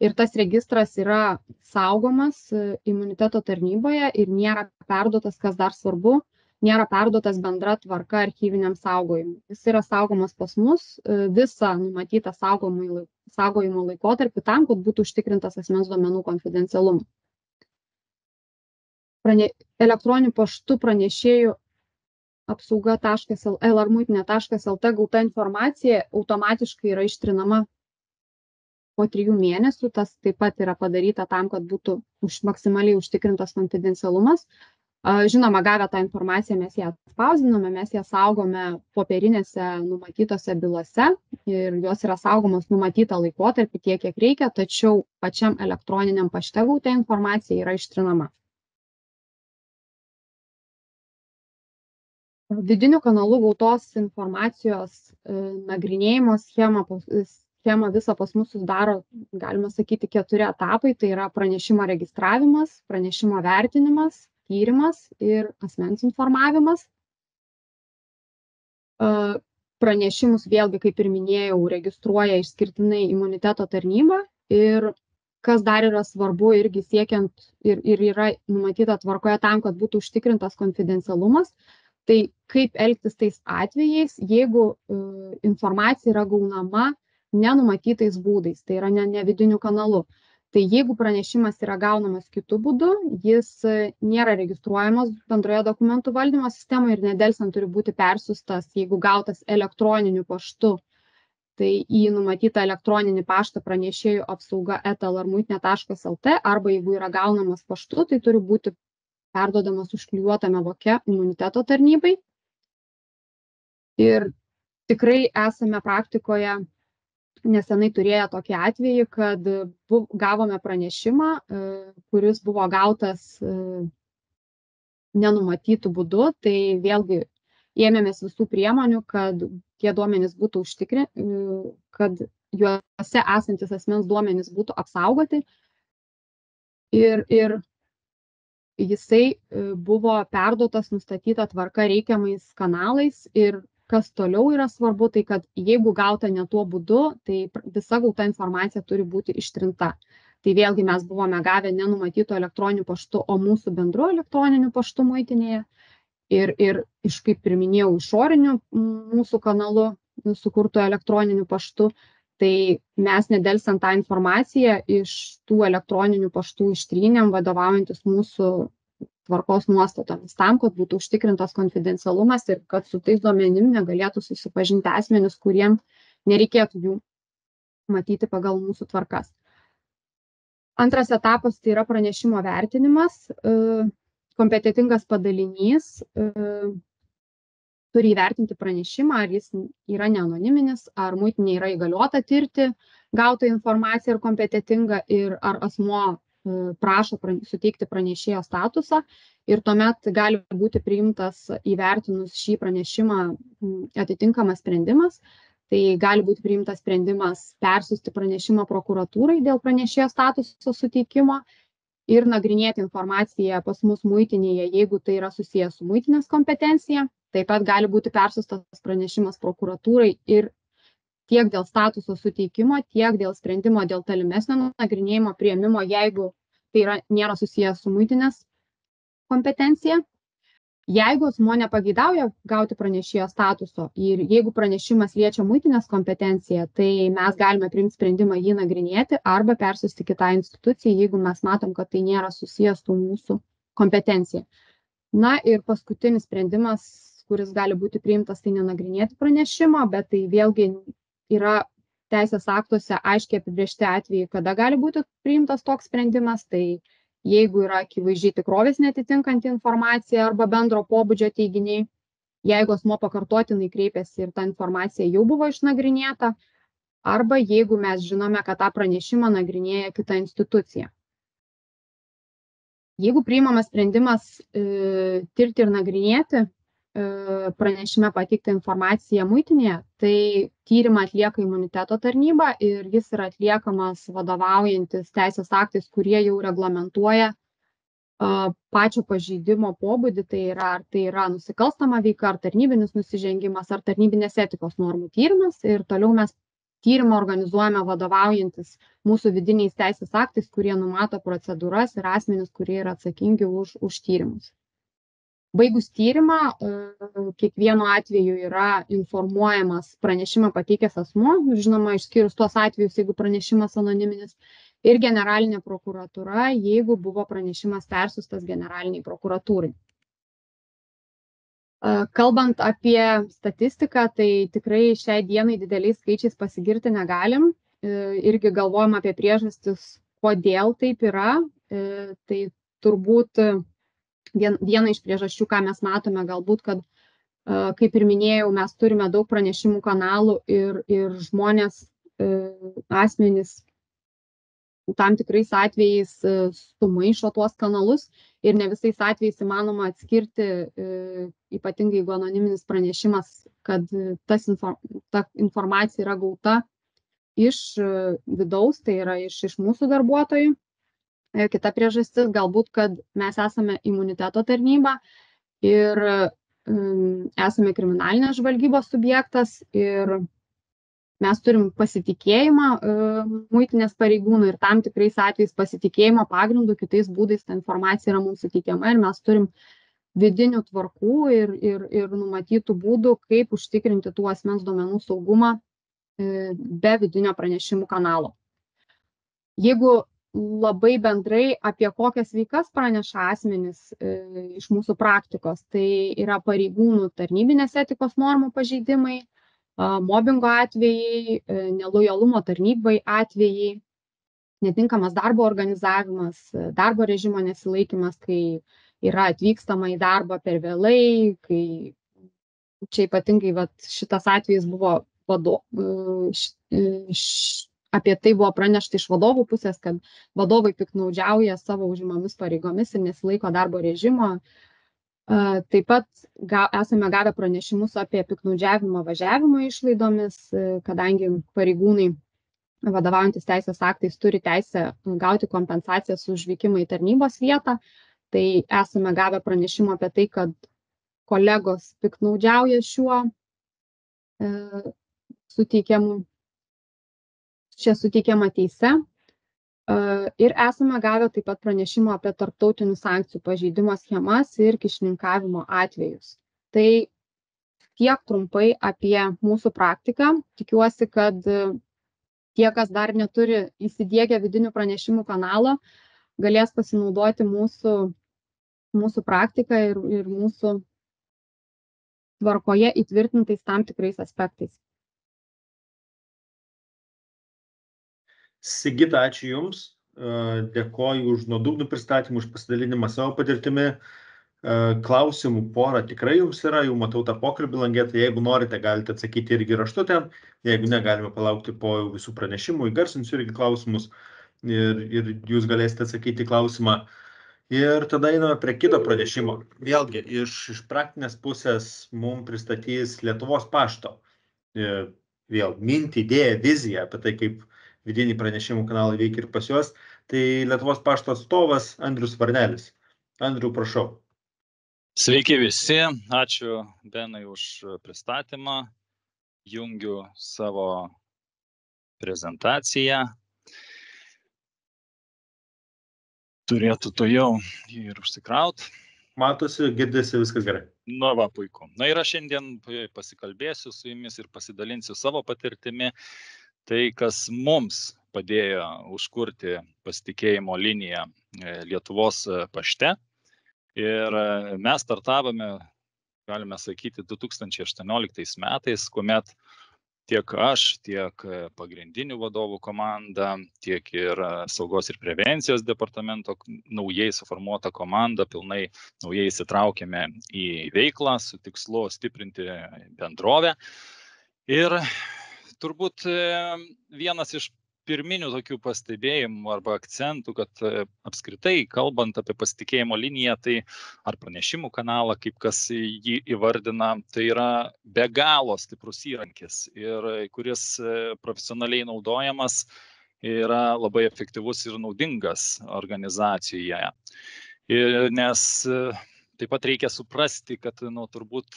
[SPEAKER 4] ir tas registras yra saugomas imuniteto tarnyboje ir nėra perduotas, kas dar svarbu, nėra perduotas bendra tvarka archyviniam saugojimui. Jis yra saugomas pas mus visą numatytą saugojimo laikotarpį tam, kad būtų užtikrintas asmens duomenų konfidencialumas. Elektroniniu paštu pranešėjų apsauga.alarmuitinė.lt gauta informacija automatiškai yra ištrinama po 3 mėnesių. Tas taip pat yra padaryta tam, kad būtų maksimaliai užtikrintas konfidencialumas. Žinoma, gavę tą informaciją mes ją spausdiname, mes ją saugome popierinėse numatytose bylose ir jos yra saugomos numatytą laikotarpį tiek, kiek reikia, tačiau pačiam elektroniniam pašte gauta informacija yra ištrinama. Vidinių kanalų gautos informacijos nagrinėjimo schemą visą pas mus sudaro, galima sakyti, 4 etapai. Tai yra pranešimo registravimas, pranešimo vertinimas, tyrimas ir asmens informavimas. Pranešimus vėlgi, kaip ir minėjau, registruoja išskirtinai imuniteto tarnyba ir kas dar yra svarbu irgi siekiant ir yra numatyta tvarkoje tam, kad būtų užtikrintas konfidencialumas. Tai kaip elgtis tais atvejais, jeigu informacija yra gaunama nenumatytais būdais, tai yra ne vidiniu kanalu. Tai jeigu pranešimas yra gaunamas kitu būdu, jis nėra registruojamas bendroje dokumentų valdymo sistemoje ir nedelsiant turi būti persiųstas, jeigu gautas elektroniniu paštu, tai į numatytą elektroninį paštą pranešėjų apsauga @alarmuitinė.lt arba jeigu yra gaunamas paštu, tai turi būti perduodamas užklijuotame voke imuniteto tarnybai. Ir tikrai esame praktikoje nesenai turėję tokį atvejį, kad gavome pranešimą, kuris buvo gautas nenumatytų būdu, tai vėlgi ėmėmės visų priemonių, kad tie duomenys būtų kad juose esantis asmens duomenys būtų apsaugoti ir jisai buvo perduotas nustatyta tvarka reikiamais kanalais ir kas toliau yra svarbu, tai kad jeigu gauta ne tuo būdu, tai visa gauta informacija turi būti ištrinta. Tai vėlgi mes buvome gavę nenumatytų elektroniniu paštu, o mūsų bendru elektroniniu paštu muitinėje ir iš, kaip ir minėjau, išoriniu mūsų kanalu sukurtų elektroniniu paštu, tai mes nedelsiant tą informaciją iš tų elektroninių paštų ištrynėm, vadovaujantis mūsų tvarkos nuostatomis tam, kad būtų užtikrintas konfidencialumas ir kad su tais duomenim negalėtų susipažinti asmenys, kuriem nereikėtų jų matyti pagal mūsų tvarkas. Antras etapas tai yra pranešimo vertinimas. Kompetitingas padalinys turi įvertinti pranešimą, ar jis yra neanoniminis, ar muitinė yra įgaliota tirti gautą informaciją ir kompetitinga, ir ar asmuo prašo suteikti pranešėjo statusą. Ir tuomet gali būti priimtas įvertinus šį pranešimą atitinkamas sprendimas. Tai gali būti priimtas sprendimas persiųsti pranešimą prokuratūrai dėl pranešėjo statuso suteikimo. ir nagrinėti informaciją pas mus muitinėje, jeigu tai yra susijęs su muitinės kompetencija. Taip pat gali būti persiųstas pranešimas prokuratūrai ir tiek dėl statuso suteikimo, tiek dėl sprendimo dėl tolimesnio nagrinėjimo priėmimo, jeigu tai nėra susijęs su muitinės kompetencija. Jeigu asmuo nepageidauja gauti pranešėjo statuso ir jeigu pranešimas liečia muitinės kompetenciją, tai mes galime priimti sprendimą jį nagrinėti arba persiųsti kitai institucijai, jeigu mes matom, kad tai nėra susijęs su mūsų kompetencija. Na ir paskutinis sprendimas, kuris gali būti priimtas, tai nenagrinėti pranešimą, bet tai vėlgi yra teisės aktuose aiškiai apibrėžti atvejai, kada gali būti priimtas toks sprendimas, tai jeigu yra akivaizdžiai tikrovės neatitinkanti informacija arba bendro pobūdžio teiginiai, jeigu asmuo pakartotinai kreipiasi ir ta informacija jau buvo išnagrinėta, arba jeigu mes žinome, kad tą pranešimą nagrinėja kita institucija. Jeigu priimamas sprendimas tirti ir nagrinėti pranešime pateiktą informaciją muitinėje, tai tyrimą atlieka imuniteto tarnyba ir jis yra atliekamas vadovaujantis teisės aktais, kurie jau reglamentuoja pačio pažeidimo pobūdį, tai yra nusikalstama veika, ar tarnybinis nusižengimas, ar tarnybinės etikos normų tyrimas. Ir toliau mes tyrimą organizuojame vadovaujantis mūsų vidiniais teisės aktais, kurie numato procedūras ir asmenis, kurie yra atsakingi už tyrimus. Baigus tyrimą, kiekvienu atveju yra informuojamas pranešimą pateikęs asmuo, žinoma, išskyrus tuos atvejus, jeigu pranešimas anoniminis, ir generalinė prokuratūra, jeigu buvo pranešimas persiųstas generaliniai prokuratūrai. Kalbant apie statistiką, tai tikrai šiai dienai dideliais skaičiais pasigirti negalim. Irgi galvojam apie priežastis, kodėl taip yra. Tai turbūt viena iš priežasčių, ką mes matome, galbūt, kad, kaip ir minėjau, mes turime daug pranešimų kanalų ir žmonės, asmenys tam tikrais atvejais sumaišo tuos kanalus ir ne visais atvejais įmanoma atskirti, ypatingai jeigu anoniminis pranešimas, kad ta informacija yra gauta iš vidaus, tai yra iš mūsų darbuotojų. Kita priežastis galbūt, kad mes esame imuniteto tarnyba ir esame kriminalinės žvalgybos subjektas ir mes turim pasitikėjimą muitinės pareigūnų ir tam tikrais atvejais pasitikėjimo pagrindų, kitais būdais ta informacija yra mums suteikiama ir mes turim vidinių tvarkų ir numatytų būdų, kaip užtikrinti tų asmens duomenų saugumą be vidinio pranešimų kanalo. Jeigu labai bendrai apie kokias veikas praneša asmenys iš mūsų praktikos, tai yra pareigūnų tarnybinės etikos normų pažeidimai, mobingo atvejai, nelojalumo tarnybai atvejai, netinkamas darbo organizavimas, darbo režimo nesilaikymas, kai yra atvykstama į darbą per vėlai, kai čia ypatingai šitas atvejis buvo apie tai buvo pranešta iš vadovų pusės, kad vadovai piktnaudžiauja savo užimamis pareigomis ir nesilaiko darbo režimo. Taip pat esame gavę pranešimus apie piktnaudžiavimą važiavimo išlaidomis, kadangi pareigūnai vadovaujantis teisės aktais turi teisę gauti kompensacijas už vykimą į tarnybos vietą. Tai esame gavę pranešimą apie tai, kad kolegos piktnaudžiauja šiuo suteikiama teise. Ir esame gavę taip pat pranešimą apie tarptautinių sankcijų pažeidimo schemas ir kyšininkavimo atvejus. Tai tiek trumpai apie mūsų praktiką. Tikiuosi, kad tie, kas dar neturi įsidiegę vidinių pranešimų kanalo, galės pasinaudoti mūsų praktiką ir mūsų tvarkoje įtvirtintais tam tikrais aspektais.
[SPEAKER 1] Sigita, ačiū Jums. Dėkoju už nuodugnų pristatymą, už pasidalinimą savo patirtimi. Klausimų porą tikrai Jums yra, jau matau tą pokalbį langę, tai jeigu norite, galite atsakyti irgi raštu ten, jeigu ne, galime palaukti po visų pranešimų, įgarsinsiu irgi klausimus ir Jūs galėsite atsakyti klausimą. Ir tada einame prie kito pranešimo. Vėlgi, iš praktinės pusės mums pristatys Lietuvos pašto vėl mintį, idėją, viziją apie tai, kaip vidiniai pranešimų kanalai veikia ir pas juos. Tai Lietuvos pašto atstovas Andrius Varnelis. Andriu, prašau.
[SPEAKER 5] Sveiki visi, ačiū Benai už pristatymą. Jungiu savo prezentaciją. Turėtų to jau ir užsikraut.
[SPEAKER 1] Matosi, girdėsi, viskas gerai.
[SPEAKER 5] Nu, va, puiku. Na ir aš šiandien pasikalbėsiu su jumis ir pasidalinsiu savo patirtimi. Tai, kas mums padėjo užkurti pasitikėjimo liniją Lietuvos pašte. Ir mes startavome, galime sakyti, 2018 metais, kuomet tiek aš, tiek pagrindinių vadovų komanda, tiek ir saugos ir prevencijos departamento naujai suformuota komanda, pilnai naujai įsitraukėme į veiklą su tikslu stiprinti bendrovę. Ir turbūt vienas iš pirminių tokių pastebėjimų arba akcentų, kad apskritai, kalbant apie pasitikėjimo liniją, tai ar pranešimų kanalą, kaip kas jį įvardina, tai yra be galo stiprus įrankis ir kuris profesionaliai naudojamas yra labai efektyvus ir naudingas organizacijoje. Nes taip pat reikia suprasti, kad turbūt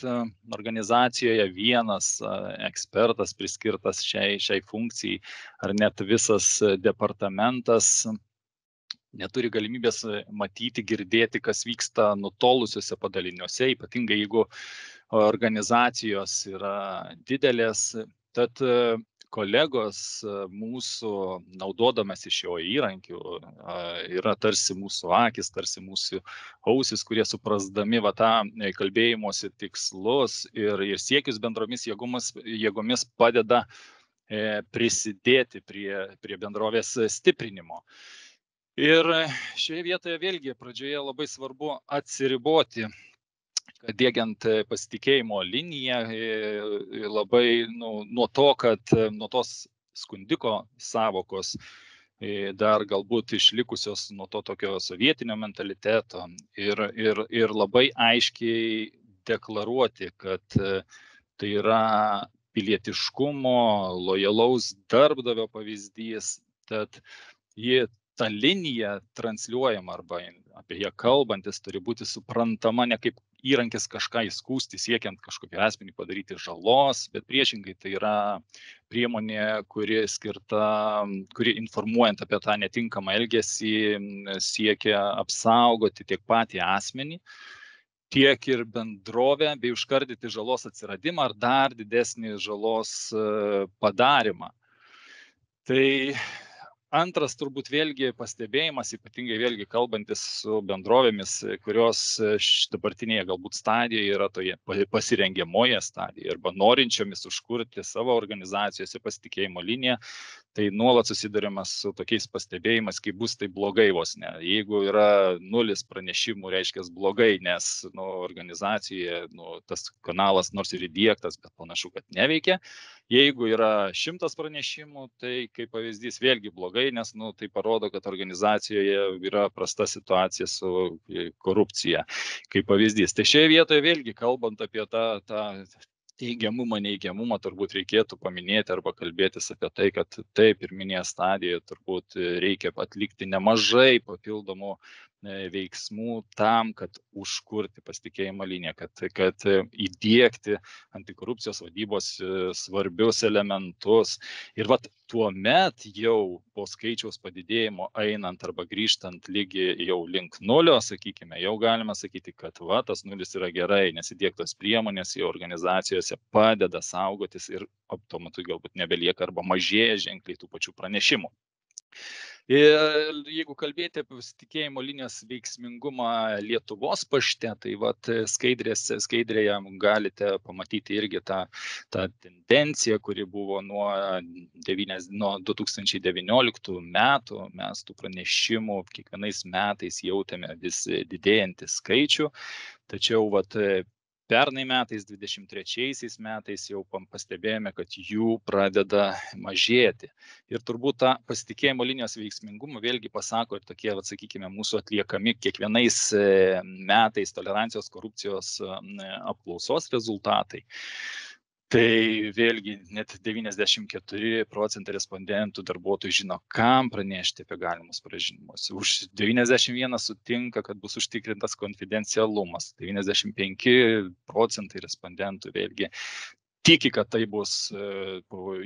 [SPEAKER 5] organizacijoje vienas ekspertas priskirtas šiai funkcijai ar net visas departamentas neturi galimybės matyti, girdėti, kas vyksta nutolusiuose padaliniuose, ypatingai jeigu organizacijos yra didelės. Tad kolegos mūsų, naudodamasi šio įrankiu, yra tarsi mūsų akis, tarsi mūsų ausis, kurie suprasdami tą kalbėjimosi tikslus ir siekius bendromis jėgomis padeda prisidėti prie bendrovės stiprinimo. Ir šioje vietoje vėlgi pradžioje labai svarbu atsiriboti, kad diegiant pasitikėjimo liniją labai nuo to, kad nuo tos skundiko savokos dar galbūt išlikusios nuo to tokio sovietinio mentaliteto ir labai aiškiai deklaruoti, kad tai yra pilietiškumo, lojalaus darbdavio pavyzdys, tad ta linija transliuojama arba apie ją kalbantis turi būti suprantama ne kaip įrankis kažką įskųsti, siekiant kažkokį asmenį padaryti žalos, bet priešingai tai yra priemonė, kuri informuojant apie tą netinkamą elgesį siekia apsaugoti tiek patį asmenį, tiek ir bendrovę, bei užkardyti žalos atsiradimą ar dar didesnį žalos padarymą. Tai antras turbūt vėlgi pastebėjimas, ypatingai vėlgi kalbantis su bendrovėmis, kurios dabartinėje galbūt stadijoje yra toje pasirengiamoje stadijoje arba norinčiomis užkurti savo organizacijose pasitikėjimo liniją, tai nuolat susidurime su tokiais pastebėjimais, kai bus tai blogai vos ne. Jeigu yra 0 pranešimų, reiškia blogai, nes organizacijoje tas kanalas nors ir įdiegtas, bet panašu, kad neveikia. Jeigu yra 100 pranešimų, tai kaip pavyzdys vėlgi blogai, nes tai parodo, kad organizacijoje yra prasta situacija su korupcija. Kaip pavyzdys. Tai šioje vietoje vėlgi kalbant apie tą teigiamumą, neigiamumą, turbūt reikėtų paminėti arba kalbėtis apie tai, kad taip, pirminėje stadijoje turbūt reikia atlikti nemažai papildomų veiksmų tam, kad užkurti pasitikėjimo liniją, kad įdiegti antikorupcijos vadybos svarbius elementus. Ir tuomet jau po skaičiaus padidėjimo einant arba grįžtant lygi jau link 0, sakykime, jau galima sakyti, kad tas 0 yra gerai, nes įdiegtos priemonės jau organizacijose padeda saugotis ir tuo metu galbūt nebelieka arba mažėja ženkliai tų pačių pranešimų. Ir jeigu kalbėti apie pasitikėjimo linijos veiksmingumą Lietuvos pašte, tai skaidrėje galite pamatyti irgi tą tendenciją, kuri buvo nuo 2019 metų. Mes tų pranešimų kiekvienais metais jautėme vis didėjantį skaičių, tačiau pernai metais, 23 metais jau pastebėjome, kad jų pradeda mažėti. Ir turbūt tą pasitikėjimo linijos veiksmingumą vėlgi pasako ir tokie, sakykime, mūsų atliekami kiekvienais metais tolerancijos korupcijos apklausos rezultatai. Tai vėlgi net 94% respondentų darbuotojų žino, kam pranešti apie galimus pažeidimus. Už 91 sutinka, kad bus užtikrintas konfidencialumas. 95% respondentų vėlgi tiki, kad tai bus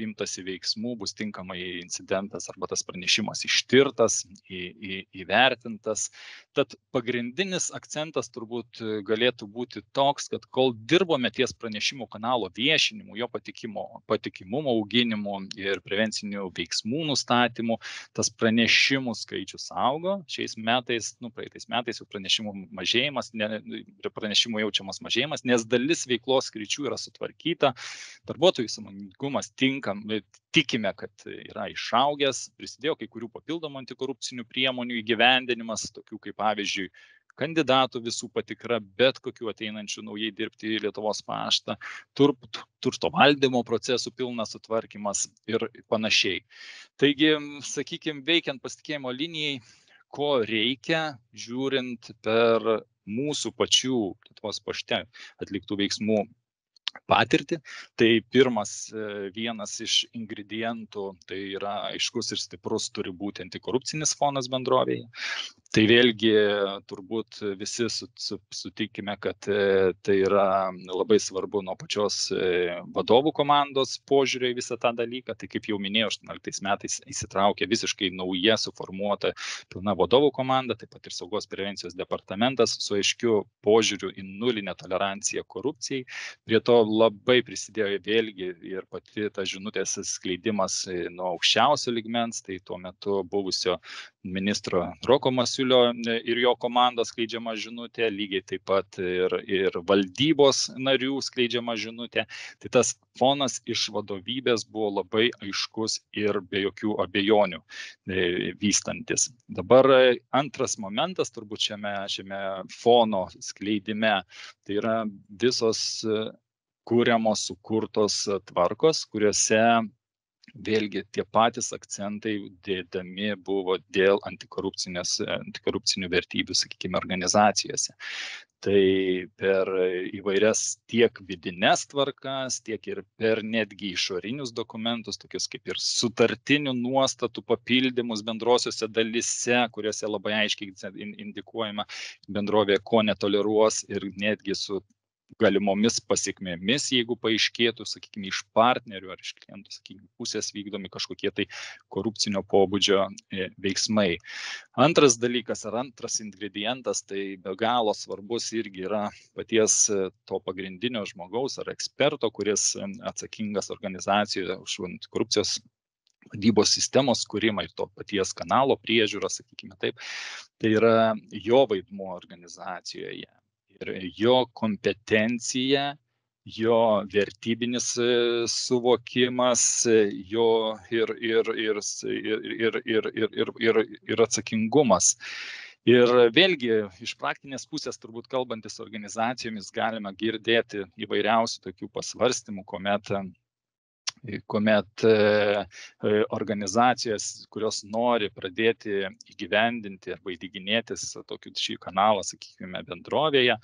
[SPEAKER 5] imtasi veiksmų, bus tinkamai incidentas arba tas pranešimas ištirtas, įvertintas. Tad pagrindinis akcentas turbūt galėtų būti toks, kad kol dirbome ties pranešimų kanalo viešinimu, jo patikimumo auginimu ir prevencinių veiksmų nustatymu, tas pranešimų skaičius augo. Šiais metais, praeitais metais jau pranešimų mažėjimas, pranešimų jaučiamas mažėjimas, nes dalis veiklos sričių yra sutvarkyta. Darbuotojų sąmoningumas tikime, kad yra išaugęs, prisidėjo kai kurių papildomų antikorupcinių priemonių įgyvendinimas, tokių kaip pavyzdžiui kandidatų visų patikra, bet kokių ateinančių naujai dirbti į Lietuvos paštą, turto valdymo procesų pilnas sutvarkymas ir panašiai. Taigi, sakykime, veikiant pasitikėjimo linijai, ko reikia, žiūrint per mūsų pačių Lietuvos pašte atliktų veiksmų patirtį. Tai vienas iš ingredientų, tai yra aiškus ir stiprus turi būti antikorupcinis fonas bendrovėje. Tai vėlgi turbūt visi sutikime, kad tai yra labai svarbu nuo pačios vadovų komandos požiūrio į visą tą dalyką. Tai kaip jau minėjau, 18 metais įsitraukė visiškai nauja suformuota pilna vadovų komanda, taip pat ir saugos prevencijos departamentas su aiškiu požiūriu į nulinę toleranciją korupcijai. Prie to labai prisidėjo vėlgi ir pati ta žinutės skleidimas nuo aukščiausio lygmens, tai tuo metu buvusio ministro Roko Masiulio ir jo komandos skleidžiama žinutė, lygiai taip pat ir valdybos narių skleidžiama žinutė. Tai tas fonas iš vadovybės buvo labai aiškus ir be jokių abejonių vystantis. Dabar antras momentas turbūt šiame fono skleidime, tai yra visos kuriamos, sukurtos tvarkos, kuriuose vėlgi tie patys akcentai dėdami buvo dėl antikorupcinių vertybių, sakykime, organizacijose. Tai per įvairias tiek vidines tvarkas, tiek ir per netgi išorinius dokumentus, tokius kaip ir sutartinių nuostatų papildymus bendrosiuose dalyse, kuriuose labai aiškiai indikuojama bendrovė, ko netoleruos, ir netgi su galimomis pasekmėmis, jeigu paaiškėtų, sakykime, iš partnerių ar iš klientų, sakykime, pusės vykdomi kažkokie tai korupcinio pobūdžio veiksmai. Antras dalykas ar antras ingredientas, tai be galo svarbus irgi yra paties to pagrindinio žmogaus ar eksperto, kuris atsakingas organizacijoje už antikorupcijos vadybos sistemos kūrimą ir to paties kanalo priežiūrą, sakykime taip. Tai yra jo vaidmuo organizacijoje. Ir jo kompetencija, jo vertybinis suvokimas, jo ir atsakingumas. Ir vėlgi iš praktinės pusės, turbūt kalbantis organizacijomis, galima girdėti įvairiausių tokių pasvarstymų, kuomet organizacijos, kurios nori pradėti įgyvendinti arba įdieginėtis šį kanalą, sakykime, bendrovėje,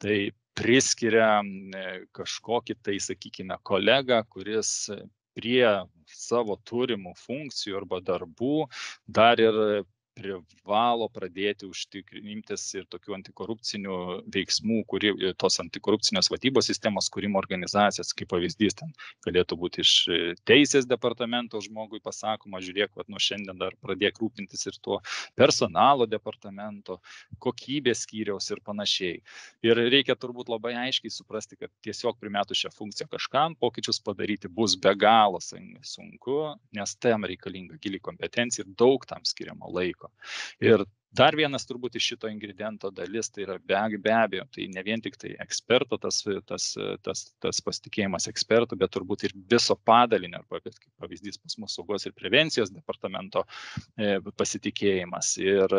[SPEAKER 5] tai priskiria kažkokį tai, sakykime, kolegą, kuris prie savo turimų funkcijų arba darbų dar ir privalo pradėti užtikrintis ir tokių antikorupcinių veiksmų, tos antikorupcinės vadybos sistemos kūrimo organizacijas, kaip pavyzdys, ten galėtų būti iš teisės departamento žmogui pasakoma, žiūrėk, nuo šiandien dar pradėk rūpintis ir tuo personalo departamento, kokybės skyriaus ir panašiai. Ir reikia turbūt labai aiškiai suprasti, kad tiesiog primetus šią funkciją kažkam, pokyčius padaryti bus be galo sunku, nes tam reikalinga gili kompetencija ir daug tam skiriamo laiko. Ir dar vienas turbūt iš šito ingrediento dalis, tai yra be abejo, tai ne vien tik tai eksperto, tas pasitikėjimas ekspertų, bet turbūt ir viso padalinio, arba kaip pavyzdys pas mus saugos ir prevencijos departamento pasitikėjimas. Ir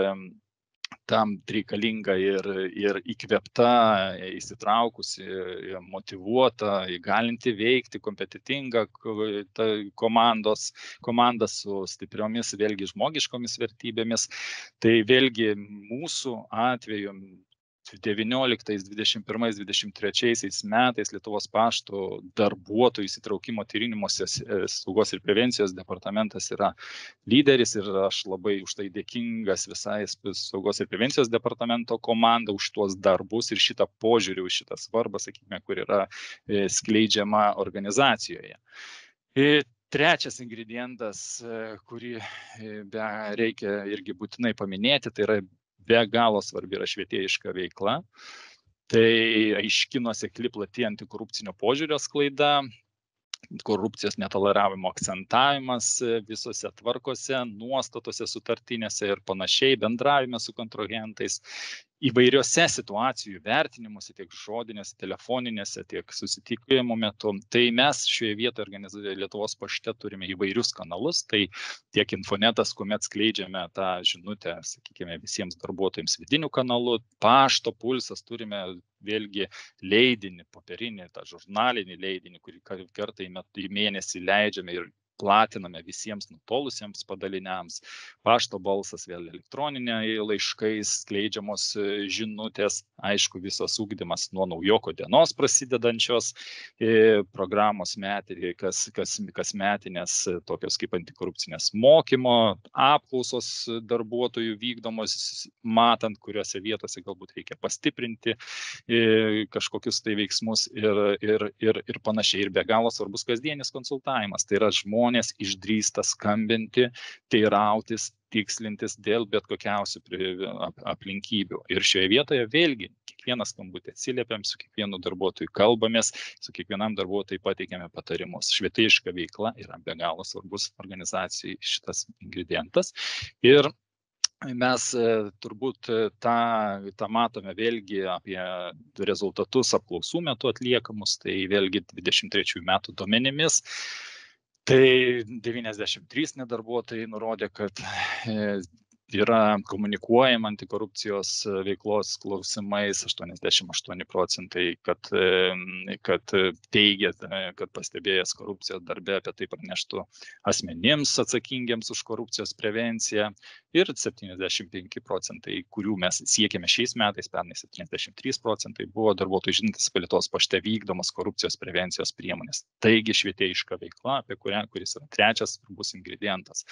[SPEAKER 5] tam reikalinga ir įkvėpta, įsitraukusi, motyvuota, įgalinti veikti, kompetitinga komanda su stipriomis vėlgi žmogiškomis vertybėmis. Tai vėlgi mūsų atveju 19, 21, 23 metais Lietuvos pašto darbuotojų įsitraukimo tyrimuose saugos ir prevencijos departamentas yra lyderis ir aš labai už tai dėkingas visai saugos ir prevencijos departamento komanda už tuos darbus ir šitą požiūrį, už šitą svarbą, sakykime, kur yra skleidžiama organizacijoje. Trečias ingredientas, kurį reikia irgi būtinai paminėti, tai yra be galo svarbi yra švietėjiška veikla. Tai aiški, nuosekli, plati antikorupcinio požiūrio sklaida, korupcijos netoleravimo akcentavimas visose tvarkose, nuostatose, sutartinėse ir panašiai, bendravime su kontrahentais, įvairiose situacijų vertinimuose, tiek žodinėse, telefoninėse, tiek susitikimų metu. Tai mes šioje vietoje Lietuvos pašte turime įvairius kanalus, tai tiek Infonetas, kuomet skleidžiame tą žinutę, sakykime, visiems darbuotojams vidiniu kanalu, pašto pulsas, turime vėlgi leidinį, popierinį, tą žurnalinį leidinį, kurį kartą į mėnesį leidžiame ir platiname visiems nutolusiems padaliniams. Pašto balsas, vėl elektroniniai laiškais skleidžiamos žinutės, aišku, visas ugdymas nuo naujoko dienos prasidedančios programos kasmetinės, tokios kaip antikorupcinės mokymo, apklausos darbuotojų vykdomos, matant, kuriuose vietose galbūt reikia pastiprinti kažkokius tai veiksmus ir panašiai. Ir be galo svarbus kasdienis konsultavimas. Tai yra žmonės išdrįsta skambinti, teirautis, tikslintis dėl bet kokiausių aplinkybių. Ir šioje vietoje vėlgi kiekvieną skambutį atsiliepiam, su kiekvienu darbuotoju kalbamės, su kiekvienam darbuotojui pateikiame patarimus. Švietėjiška veikla yra be galo svarbus organizacijai šitas ingredientas. Ir mes turbūt tą matome vėlgi apie rezultatus apklausų metu atliekamus, tai vėlgi 23 metų duomenimis. Tai 93 nedarbuotojai nurodė, kad yra komunikuojama antikorupcijos veiklos klausimais, 88%, kad teigia, kad pastebėjęs korupcijos darbe apie tai praneštų asmenims atsakingiems už korupcijos prevenciją ir 75%, kurių mes siekėme šiais metais, pernai 73% buvo darbuotojų žinantys apie Lietuvos pašte vykdomos korupcijos prevencijos priemonės. Taigi švietėjiška veikla, kuris yra trečias svarbus ingredientas.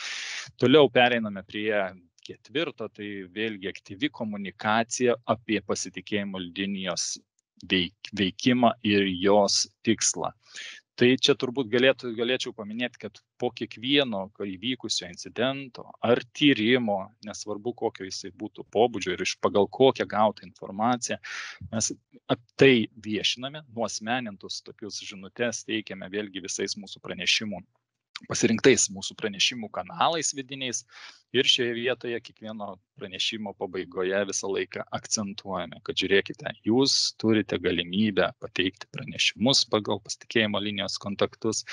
[SPEAKER 5] Toliau pereiname prie ketvirto, tai vėlgi aktyvi komunikacija apie pasitikėjimo linijos veikimą ir jos tikslą. Tai čia turbūt galėčiau paminėti, kad po kiekvieno įvykusio incidento ar tyrimo, nesvarbu kokio jisai būtų pobūdžio ir pagal kokią gautą informaciją, mes tai viešiname, nuasmenintus tokius žinutes teikiame vėlgi visais mūsų pasirinktais mūsų pranešimų kanalais vidiniais ir šioje vietoje kiekvieno pranešimo pabaigoje visą laiką akcentuojame, kad žiūrėkite, jūs turite galimybę pateikti pranešimus pagal pasitikėjimo linijos kontaktus.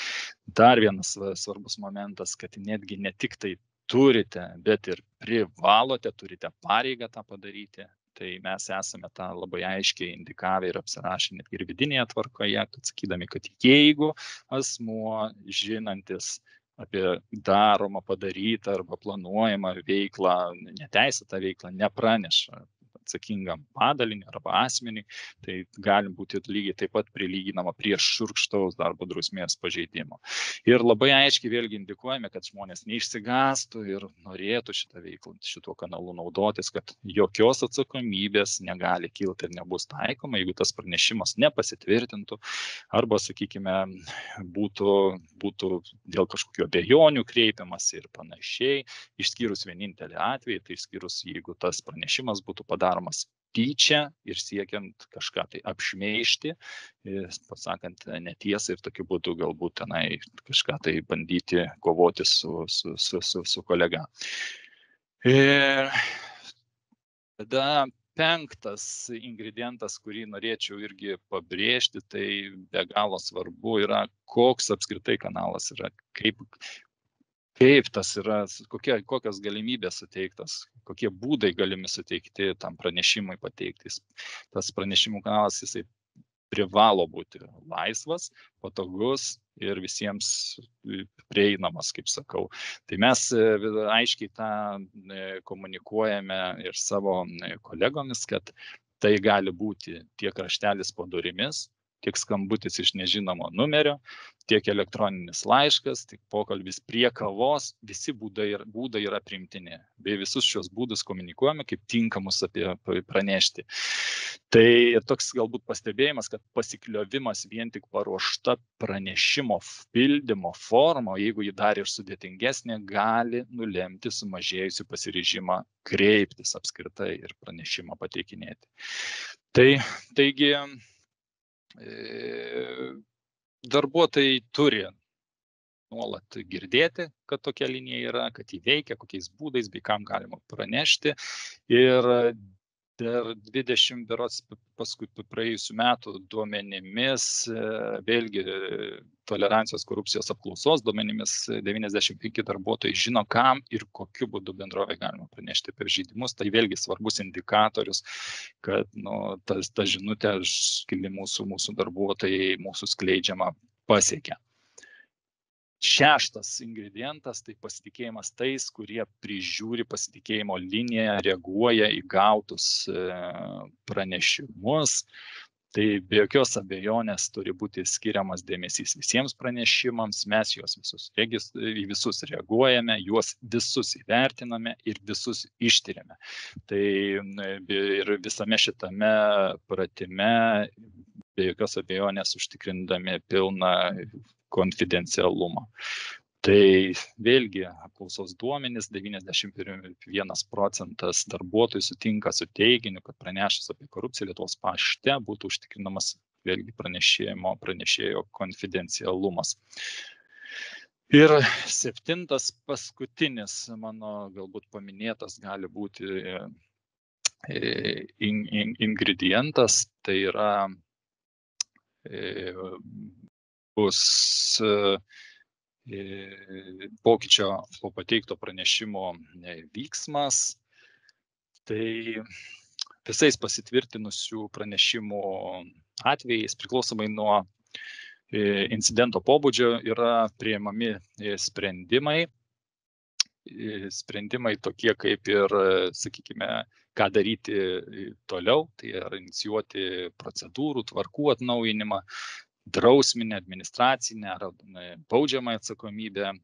[SPEAKER 5] Dar vienas svarbus momentas, kad netgi ne tik tai turite, bet ir privalote, turite pareigą tą padaryti. Tai mes esame tą labai aiškiai indikavę ir apsirašę net ir vidinėje tvarkoje, atsakydami, kad jeigu asmuo žinantis apie daromą, padarytą arba planuojamą veiklą, neteisėtą veiklą, nepraneša atsakingam padaliniui arba asmeniui, tai gali būti lygiai taip pat prilyginama prie šiurkštaus darbo drausmės pažeidimo. Ir labai aiškiai vėlgi indikuojame, kad žmonės neišsigąstų ir norėtų šitą veiklą, šituo kanalu naudotis, kad jokios atsakomybės negali kilti ir nebus taikoma, jeigu tas pranešimas nepasitvirtintų arba, sakykime, būtų dėl kažkokių abejonių kreipiamas ir panašiai, išskyrus vienintelį atvejį, tai išskyrus, jeigu tas pranešimas būtų padaromas tyčia ir siekiant kažką tai apšmeižti, pasakant netiesą ir tokiu būdu galbūt tenai kažką tai bandyti kovoti su kolega. Ir tada penktas ingredientas, kurį norėčiau irgi pabrėžti, tai be galo svarbu yra, koks apskritai kanalas yra, kaip tas yra, kokios galimybės suteiktos, kokie būdai galimi suteikti tam pranešimui pateikti. Tas pranešimų kanalas, jisai privalo būti laisvas, patogus ir visiems prieinamas, kaip sakau. Tai mes aiškiai tą komunikuojame ir savo kolegomis, kad Tai gali būti tiek raštelis po durimis, tiek skambutis iš nežinomo numerio, tiek elektroninis laiškas, tiek pokalbis prie kavos, visi būdai yra priimtini. Bei visus šios būdus komunikuojame kaip tinkamus apie pranešti. Tai toks galbūt pastebėjimas, kad pasikliovimas vien tik paruošta pranešimo pildymo forma, jeigu ji dar ir sudėtingesnė, gali nulemti sumažėjusių pasiryžimą kreiptis apskritai ir pranešimą pateikinėti. Taigi, darbuotojai turi nuolat girdėti, kad tokia linija yra, kad jį veikia, kokiais būdais bei kam galima pranešti. Ir dar 20 berods paskui praėjusių metų duomenimis, vėlgi tolerancijos korupcijos apklausos duomenimis, 95 darbuotojai žino, kam ir kokiu būdu bendrovė galima pranešti apie pažeidimus. Tai vėlgi svarbus indikatorius, kad ta žinutė, mūsų darbuotojai, mūsų skleidžiama pasiekia. Šeštas ingredientas, tai pasitikėjimas tais, kurie prižiūri pasitikėjimo liniją, reaguoja į gautus pranešimus. Tai be jokios abejonės turi būti skiriamas dėmesys visiems pranešimams, mes juos visus reaguojame, juos visus įvertiname ir visus ištiriame. Tai ir visame šitame pratime be jokios abejonės užtikrindami pilną konfidencialumą. Tai vėlgi apklausos duomenys, 91% darbuotojų sutinka su teiginiu, kad pranešus apie korupciją Lietuvos pašte būtų užtikrinamas vėlgi pranešėjo konfidencialumas. Ir 7. paskutinis mano galbūt paminėtas gali būti ingredientas, tai yra bus pokyčio po pateikto pranešimo vyksmas. Tai visais pasitvirtinusių pranešimų atvejais, priklausomai nuo incidento pobūdžio, yra priimami sprendimai. Sprendimai tokie kaip ir, sakykime, ką daryti toliau, tai yra inicijuoti procedūrų, tvarkų atnaujinimą, drausminę, administracinę ar baudžiamą atsakomybę,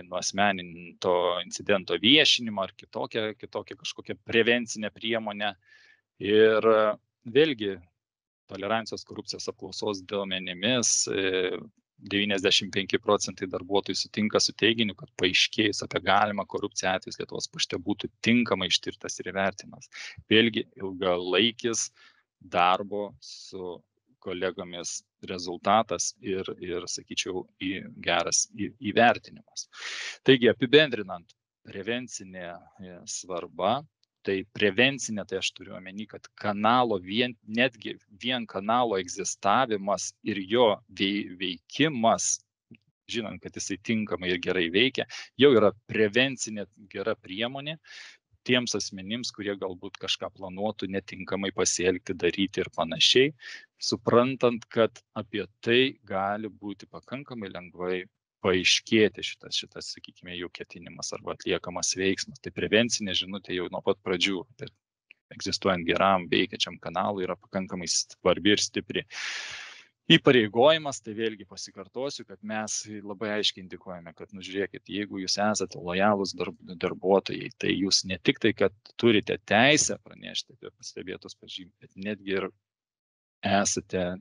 [SPEAKER 5] nuasmeninto incidento viešinimą ar kitokią kažkokią prevencinę priemonę. Ir vėlgi tolerancijos korupcijos apklausos duomenimis 95% darbuotojų sutinka su teiginiu, kad paaiškėjus apie galimą korupciją atvejus Lietuvos pašte būtų tinkamai ištirtas ir įvertinas. Vėlgi ilgalaikis darbo su kolegomis rezultatas ir sakyčiau, geras įvertinimas. Taigi, apibendrinant, prevencinė svarba, tai prevencinė, tai aš turiu omeny, kad netgi vien kanalo egzistavimas ir jo veikimas, žinant, kad jisai tinkamai ir gerai veikia, jau yra prevencinė gera priemonė tiems asmenims, kurie galbūt kažką planuotų netinkamai pasielgti, daryti ir panašiai, suprantant, kad apie tai gali būti pakankamai lengvai paaiškėti šitas, sakykime, jų ketinimas arba atliekamas veiksmas. Tai prevencinė žinutė jau nuo pat pradžių, tai egzistuojant geram veikiačiam kanalui, yra pakankamai svarbi ir stipri. Įpareigojimas, tai vėlgi pasikartosiu, kad mes labai aiškiai indikuojame, kad žiūrėkit, jeigu jūs esate lojalūs darbuotojai, tai jūs ne tik tai, kad turite teisę pranešti apie pastebėtus pažymius, bet netgi ir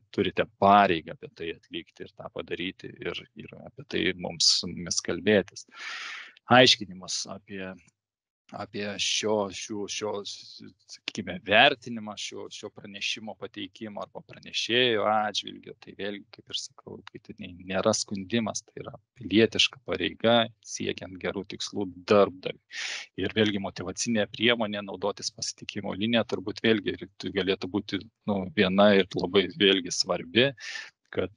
[SPEAKER 5] turite pareigą apie tai atlikti ir tą padaryti ir apie tai mums kalbėtis. Aiškinimas apie šio sakykime, vertinimą, šio pranešimo pateikimo arba pranešėjo atžvilgio, tai vėlgi, kaip ir sakau, tai nėra skundimas, tai yra pilietiška pareiga siekiant gerų tikslų darbdaviui. Ir vėlgi motyvacinė priemonė naudotis pasitikėjimo liniją turbūt vėlgi galėtų būti viena ir labai vėlgi svarbi, kad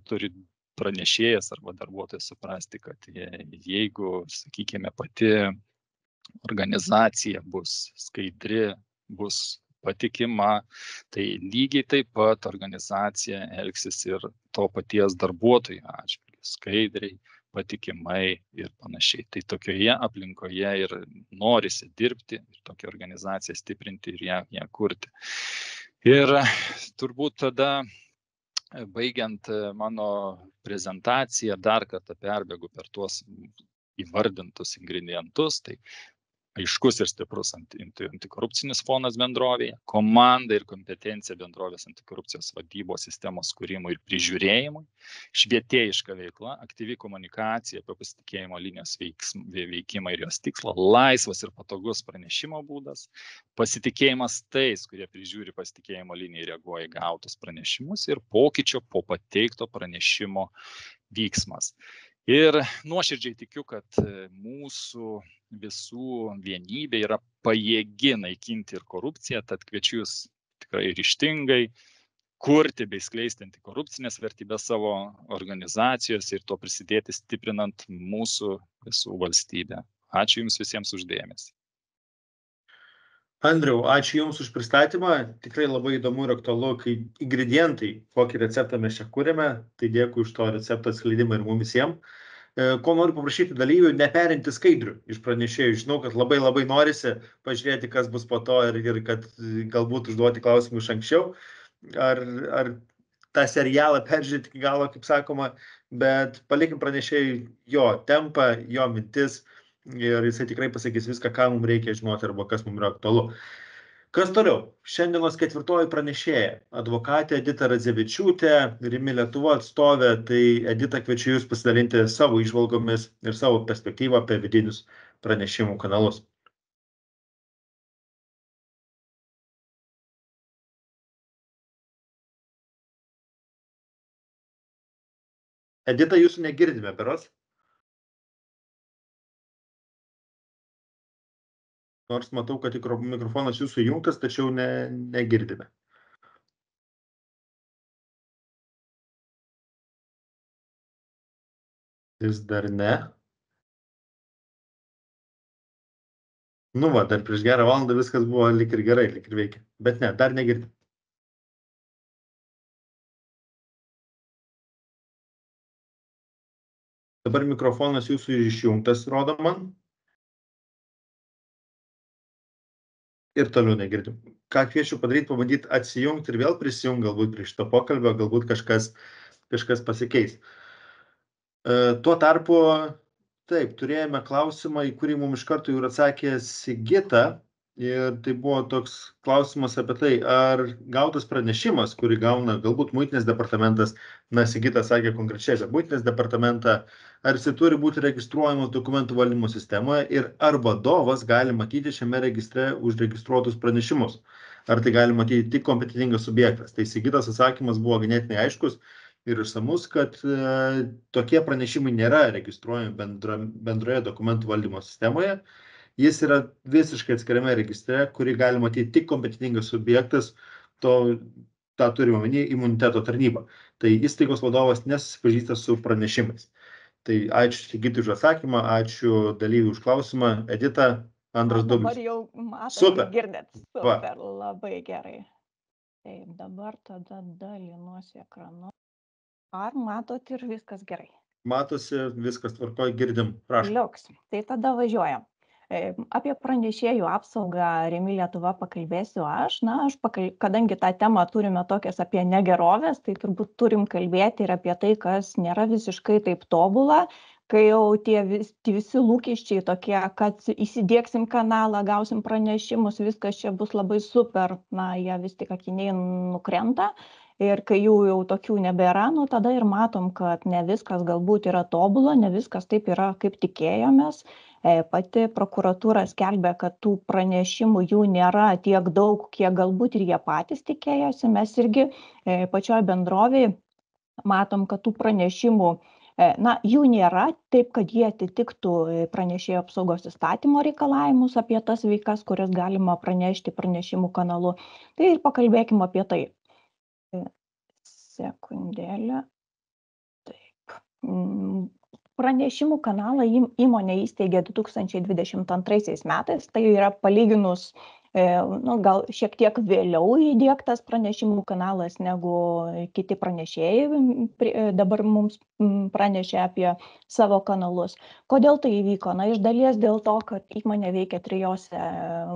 [SPEAKER 5] turi pranešėjas arba darbuotojas suprasti, kad jeigu, sakykime, pati organizacija bus skaidri, bus patikima, tai lygiai taip pat organizacija elgsis ir to paties darbuotojų atžvilgiu, skaidriai, patikimai ir panašiai. Tai tokioje aplinkoje ir norisi dirbti, ir tokią organizaciją stiprinti ir ją kurti. Ir turbūt tada, baigiant mano prezentaciją, dar kartą perbėgu per tuos įvardintus ingredientus, tai aiškus ir stiprus antikorupcinis fonas bendrovėje, komanda ir kompetencija bendrovės antikorupcijos vadybos sistemos kūrimui ir prižiūrėjimui, švietėjiška veikla, aktyvi komunikacija apie pasitikėjimo linijos veikimą ir jos tikslą, laisvas ir patogus pranešimo būdas, pasitikėjimas tais, kurie prižiūri pasitikėjimo liniją ir reaguoja į gautus pranešimus ir pokyčio po pateikto pranešimo vyksmas. Ir nuoširdžiai tikiu, kad mūsų visų vienybė yra pajėgi naikinti ir korupciją, tad kviečiu jūs tikrai ryžtingai kurti bei skleisti antikorupcinės vertybės savo organizacijos ir to prisidėti stiprinant mūsų visų valstybę. Ačiū Jums visiems už dėmesį.
[SPEAKER 1] Andriau, ačiū Jums už pristatymą. Tikrai labai įdomu ir aktualu, kai ingredientai, kokį receptą mes čia kūrėme, tai dėkui už to recepto atskleidimą ir mums visiems. Ko noriu paprašyti dalyvių, neperinti skaidrių iš pranešėjų. Žinau, kad labai norisi pažiūrėti, kas bus po to ir kad galbūt užduoti klausimų iš anksčiau, ar tą serialą peržiūrėti iki galo, kaip sakoma, bet palikim pranešėjui jo tempą, jo mintis ir jisai tikrai pasakys viską, ką mums reikia žinoti arba kas mums yra aktualu. Kas toliau? Šiandienos ketvirtoji pranešėja, advokatė Edita Radzevičiūtė, Rimi Lietuva atstovė, tai Edita, kviečiu Jūs pasidalinti savo įžvalgomis ir savo perspektyvą apie vidinius pranešimų kanalus. Edita, Jūsų negirdime, berods? Nors matau, kad mikrofonas Jūsų įjungtas, tačiau negirdime. Vis dar ne. Nu va, dar prieš gerą valandą viskas buvo lyg ir gerai, lyg ir veikia. Bet ne, dar negirdim. Dabar mikrofonas Jūsų išjungtas, rodo man. Ir toliau negirdim. Ką kviečiu padaryti, pabandyti atsijungti ir vėl prisijungti galbūt prie šito pokalbio, galbūt kažkas pasikeis. Tuo tarpu, taip, turėjome klausimą, į kurį mums iš karto jau atsakė Sigita. Ir tai buvo toks klausimas apie tai, ar gautas pranešimas, kurį gauna galbūt Muitinės departamentas, Sigita sakė konkrečiai apie Muitinės departamentą, ar jis turi būti registruojamas dokumentų valdymo sistemoje ir ar vadovas gali matyti šiame registre užregistruotus pranešimus. Ar tai gali matyti tik kompetentingas subjektas. Tai Sigitas atsakymas buvo ganėtinai aiškus ir išsamus, kad tokie pranešimai nėra registruojami bendroje dokumentų valdymo sistemoje. Jis yra visiškai atskiriame registre, kurį gali matyti tik kompetentingas subjektas, tą turime omeny imuniteto tarnyba. Tai įstaigos vadovas nesusipažįsta su pranešimais. Tai ačiū Sigitai už atsakymą, ačiū dalyviui už klausimą. Edita, antras dublis.
[SPEAKER 6] Dabar jau matote, girdėt. Super, labai gerai. Taip, dabar tada dalinuosi ekranu. Ar matot ir viskas gerai?
[SPEAKER 1] Matosi, viskas tvarkoj, girdim. Prašau.
[SPEAKER 6] Liuks, tai tada važiuojam. Apie pranešėjų apsaugą Rimi Lietuva pakalbėsiu aš. Kadangi tą temą turime tokias apie negerovės, tai turbūt turim kalbėti ir apie tai, kas nėra visiškai taip tobula, kai jau tie visi lūkesčiai tokie, kad įsidiegsim kanalą, gausim pranešimus, viskas čia bus labai super, jie vis tik akiniai nukrenta. Ir kai jau tokių nebėra, tada ir matom, kad ne viskas galbūt yra tobula, ne viskas taip yra, kaip tikėjomės. Pati prokuratūra skelbia, kad tų pranešimų jų nėra tiek daug, kiek galbūt ir jie patys tikėjosi. Mes irgi pačioj bendrovėje matom, kad tų pranešimų, jų nėra taip, kad jie atitiktų pranešėjų apsaugos įstatymo reikalavimus apie tas veikas, kurias galima pranešti pranešimų kanalu. Tai ir pakalbėkim apie tai. Sekundėlę. Taip. Pranešimų kanalą įmonė įsteigė 2022 metais, tai yra palyginus gal šiek tiek vėliau įdiegtas pranešimų kanalas negu kiti pranešėjai dabar mums pranešė apie savo kanalus. Kodėl tai įvyko? Iš dalies dėl to, kad įmonė veikia 3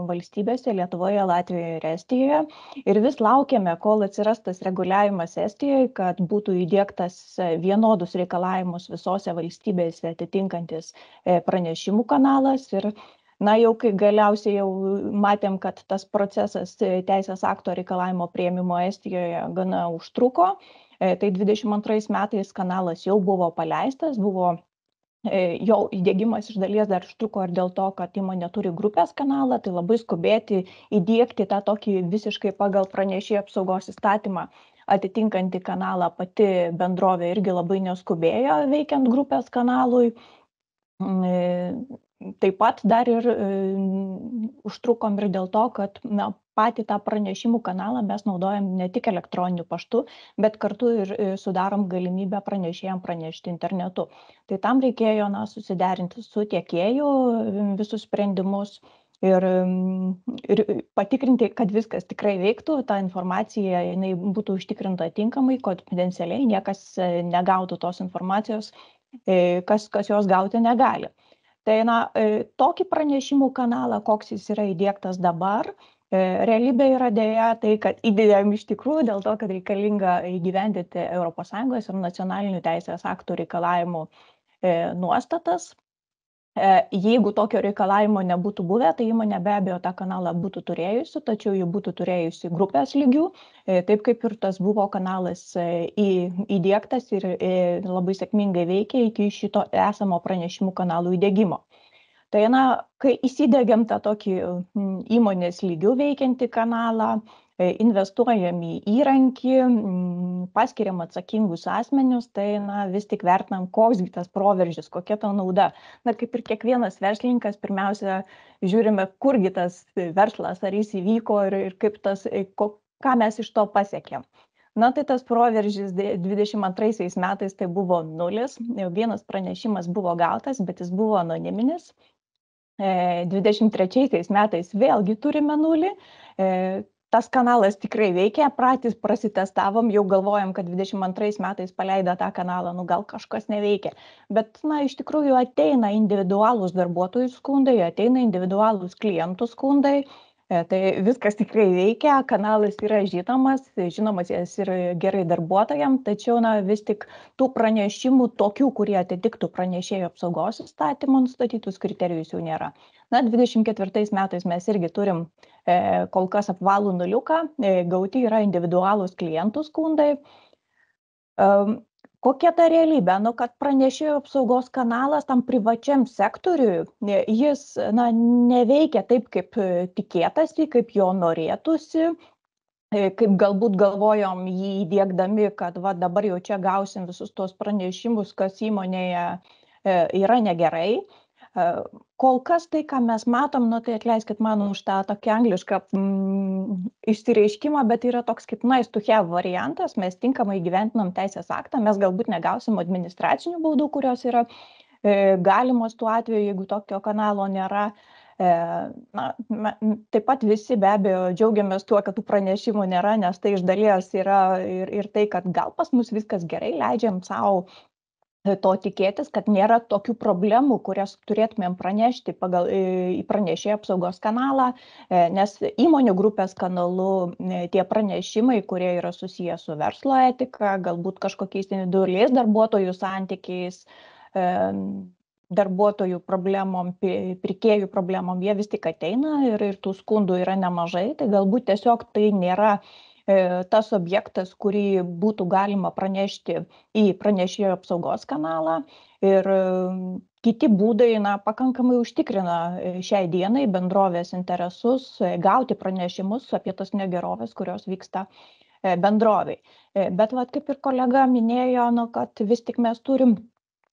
[SPEAKER 6] valstybėse - Lietuvoje, Latvijoje ir Estijoje. Ir vis laukiame, kol atsiras tas reguliavimas Estijoje, kad būtų įdiegtas vienodus reikalavimus visose valstybėse atitinkantis pranešimų kanalas. Ir jau kai galiausiai jau matėm, kad tas procesas teisės akto reikalavimo priėmimo Estijoje gana užtruko, tai 22 metais kanalas jau buvo paleistas, jo įdiegimas iš dalies dar užtruko ir dėl to, kad įmonė turi grupės kanalą, tai labai skubėti įdiegti tą tokį visiškai pagal pranešėjų apsaugos įstatymą atitinkantį kanalą pati bendrovė irgi labai neskubėjo veikiant grupės kanalui. Taip pat dar ir užtrukom ir dėl to, kad patį tą pranešimų kanalą mes naudojam ne tik elektroniniu paštu, bet kartu ir sudarom galimybę pranešėjam pranešti internetu. Tai tam reikėjo susiderinti su tiekėju visus sprendimus ir patikrinti, kad viskas tikrai veiktų, ta informacija jinai būtų užtikrinta tinkamai, konfidencialiai, niekas negautų tos informacijos, kas jos gauti negali. Tai tokį pranešimų kanalą, koks jis yra įdiegtas dabar, realybė yra dėja tai, kad įdėjom iš tikrųjų dėl to, kad reikalinga įgyvendinti ES ir nacionalinių teisės aktų reikalavimų nuostatas. Jeigu tokio reikalavimo nebūtų buvę, tai įmonė be abejo tą kanalą būtų turėjusi, tačiau jį būtų turėjusi grupės lygių, taip kaip ir tas buvo kanalas įdiegtas ir labai sėkmingai veikia iki šito esamo pranešimų kanalų įdiegimo. Tai kai įsidėgiam tą tokį įmonės lygių veikiantį kanalą, investuojam į įrankį, paskiriam atsakingus asmenius, tai vis tik vertinam, koks tas proveržis, kokia ta nauda. Kaip ir kiekvienas verslininkas, pirmiausia, žiūrime, kurgi tas verslas, ar jis įvyko ir kaip ką mes iš to pasiekėm. Tai tas proveržis 22 metais tai buvo 0, vienas pranešimas buvo gautas, bet jis buvo anoniminis. 23 metais vėlgi turime 0. Tas kanalas tikrai veikia, patys prasitestavom, jau galvojam, kad 22 metais paleidę tą kanalą, gal kažkas neveikia. Bet, iš tikrųjų ateina individualūs darbuotojų skundai, ateina individualūs klientų skundai. Tai viskas tikrai veikia, kanalas yra žinomas jis ir gerai darbuotojams, tačiau vis tik tų pranešimų tokių, kurie atitiktų pranešėjų apsaugos įstatymo nustatytus kriterijus jau nėra. 24 metais mes irgi turim kol kas apvalų 0, gauti yra individualūs klientų skundai. Kokia ta realybė? Kad pranešėjų apsaugos kanalas tam privačiam sektoriui, jis neveikia taip, kaip tikėtasi, kaip jo norėtųsi, kaip galbūt galvojom jį įdiegdami, kad dabar jau čia gausim visus tos pranešimus, kas įmonėje yra negerai. Kol kas tai, ką mes matom, tai atleiskit man už tą tokį anglišką išsireiškimą, bet yra toks kaip nice to have variantas, mes tinkamai įgyventinam teisės aktą, mes galbūt negausim administracinių baudų, kurios yra galimos tuo atveju, jeigu tokio kanalo nėra. Taip pat visi be abejo džiaugiamės tuo, kad tų pranešimų nėra, nes tai iš dalies yra ir tai, kad gal pas mus viskas gerai, leidžiam savo to tikėtis, kad nėra tokių problemų, kurias turėtumėm pranešti į pranešėjų apsaugos kanalą, nes įmonių grupės kanalu tie pranešimai, kurie yra susiję su verslo etika, galbūt kažkokiais individualiais darbuotojų santykiais, darbuotojų problemom, pirkėjų problemom, jie vis tik ateina ir tų skundų yra nemažai, tai galbūt tiesiog tai nėra tas objektas, kurį būtų galima pranešti į pranešėjų apsaugos kanalą ir kiti būdai pakankamai užtikrina šiai dienai bendrovės interesus gauti pranešimus apie tas negeroves, kurios vyksta bendrovei. Bet kaip ir kolega minėjo, kad vis tik mes turim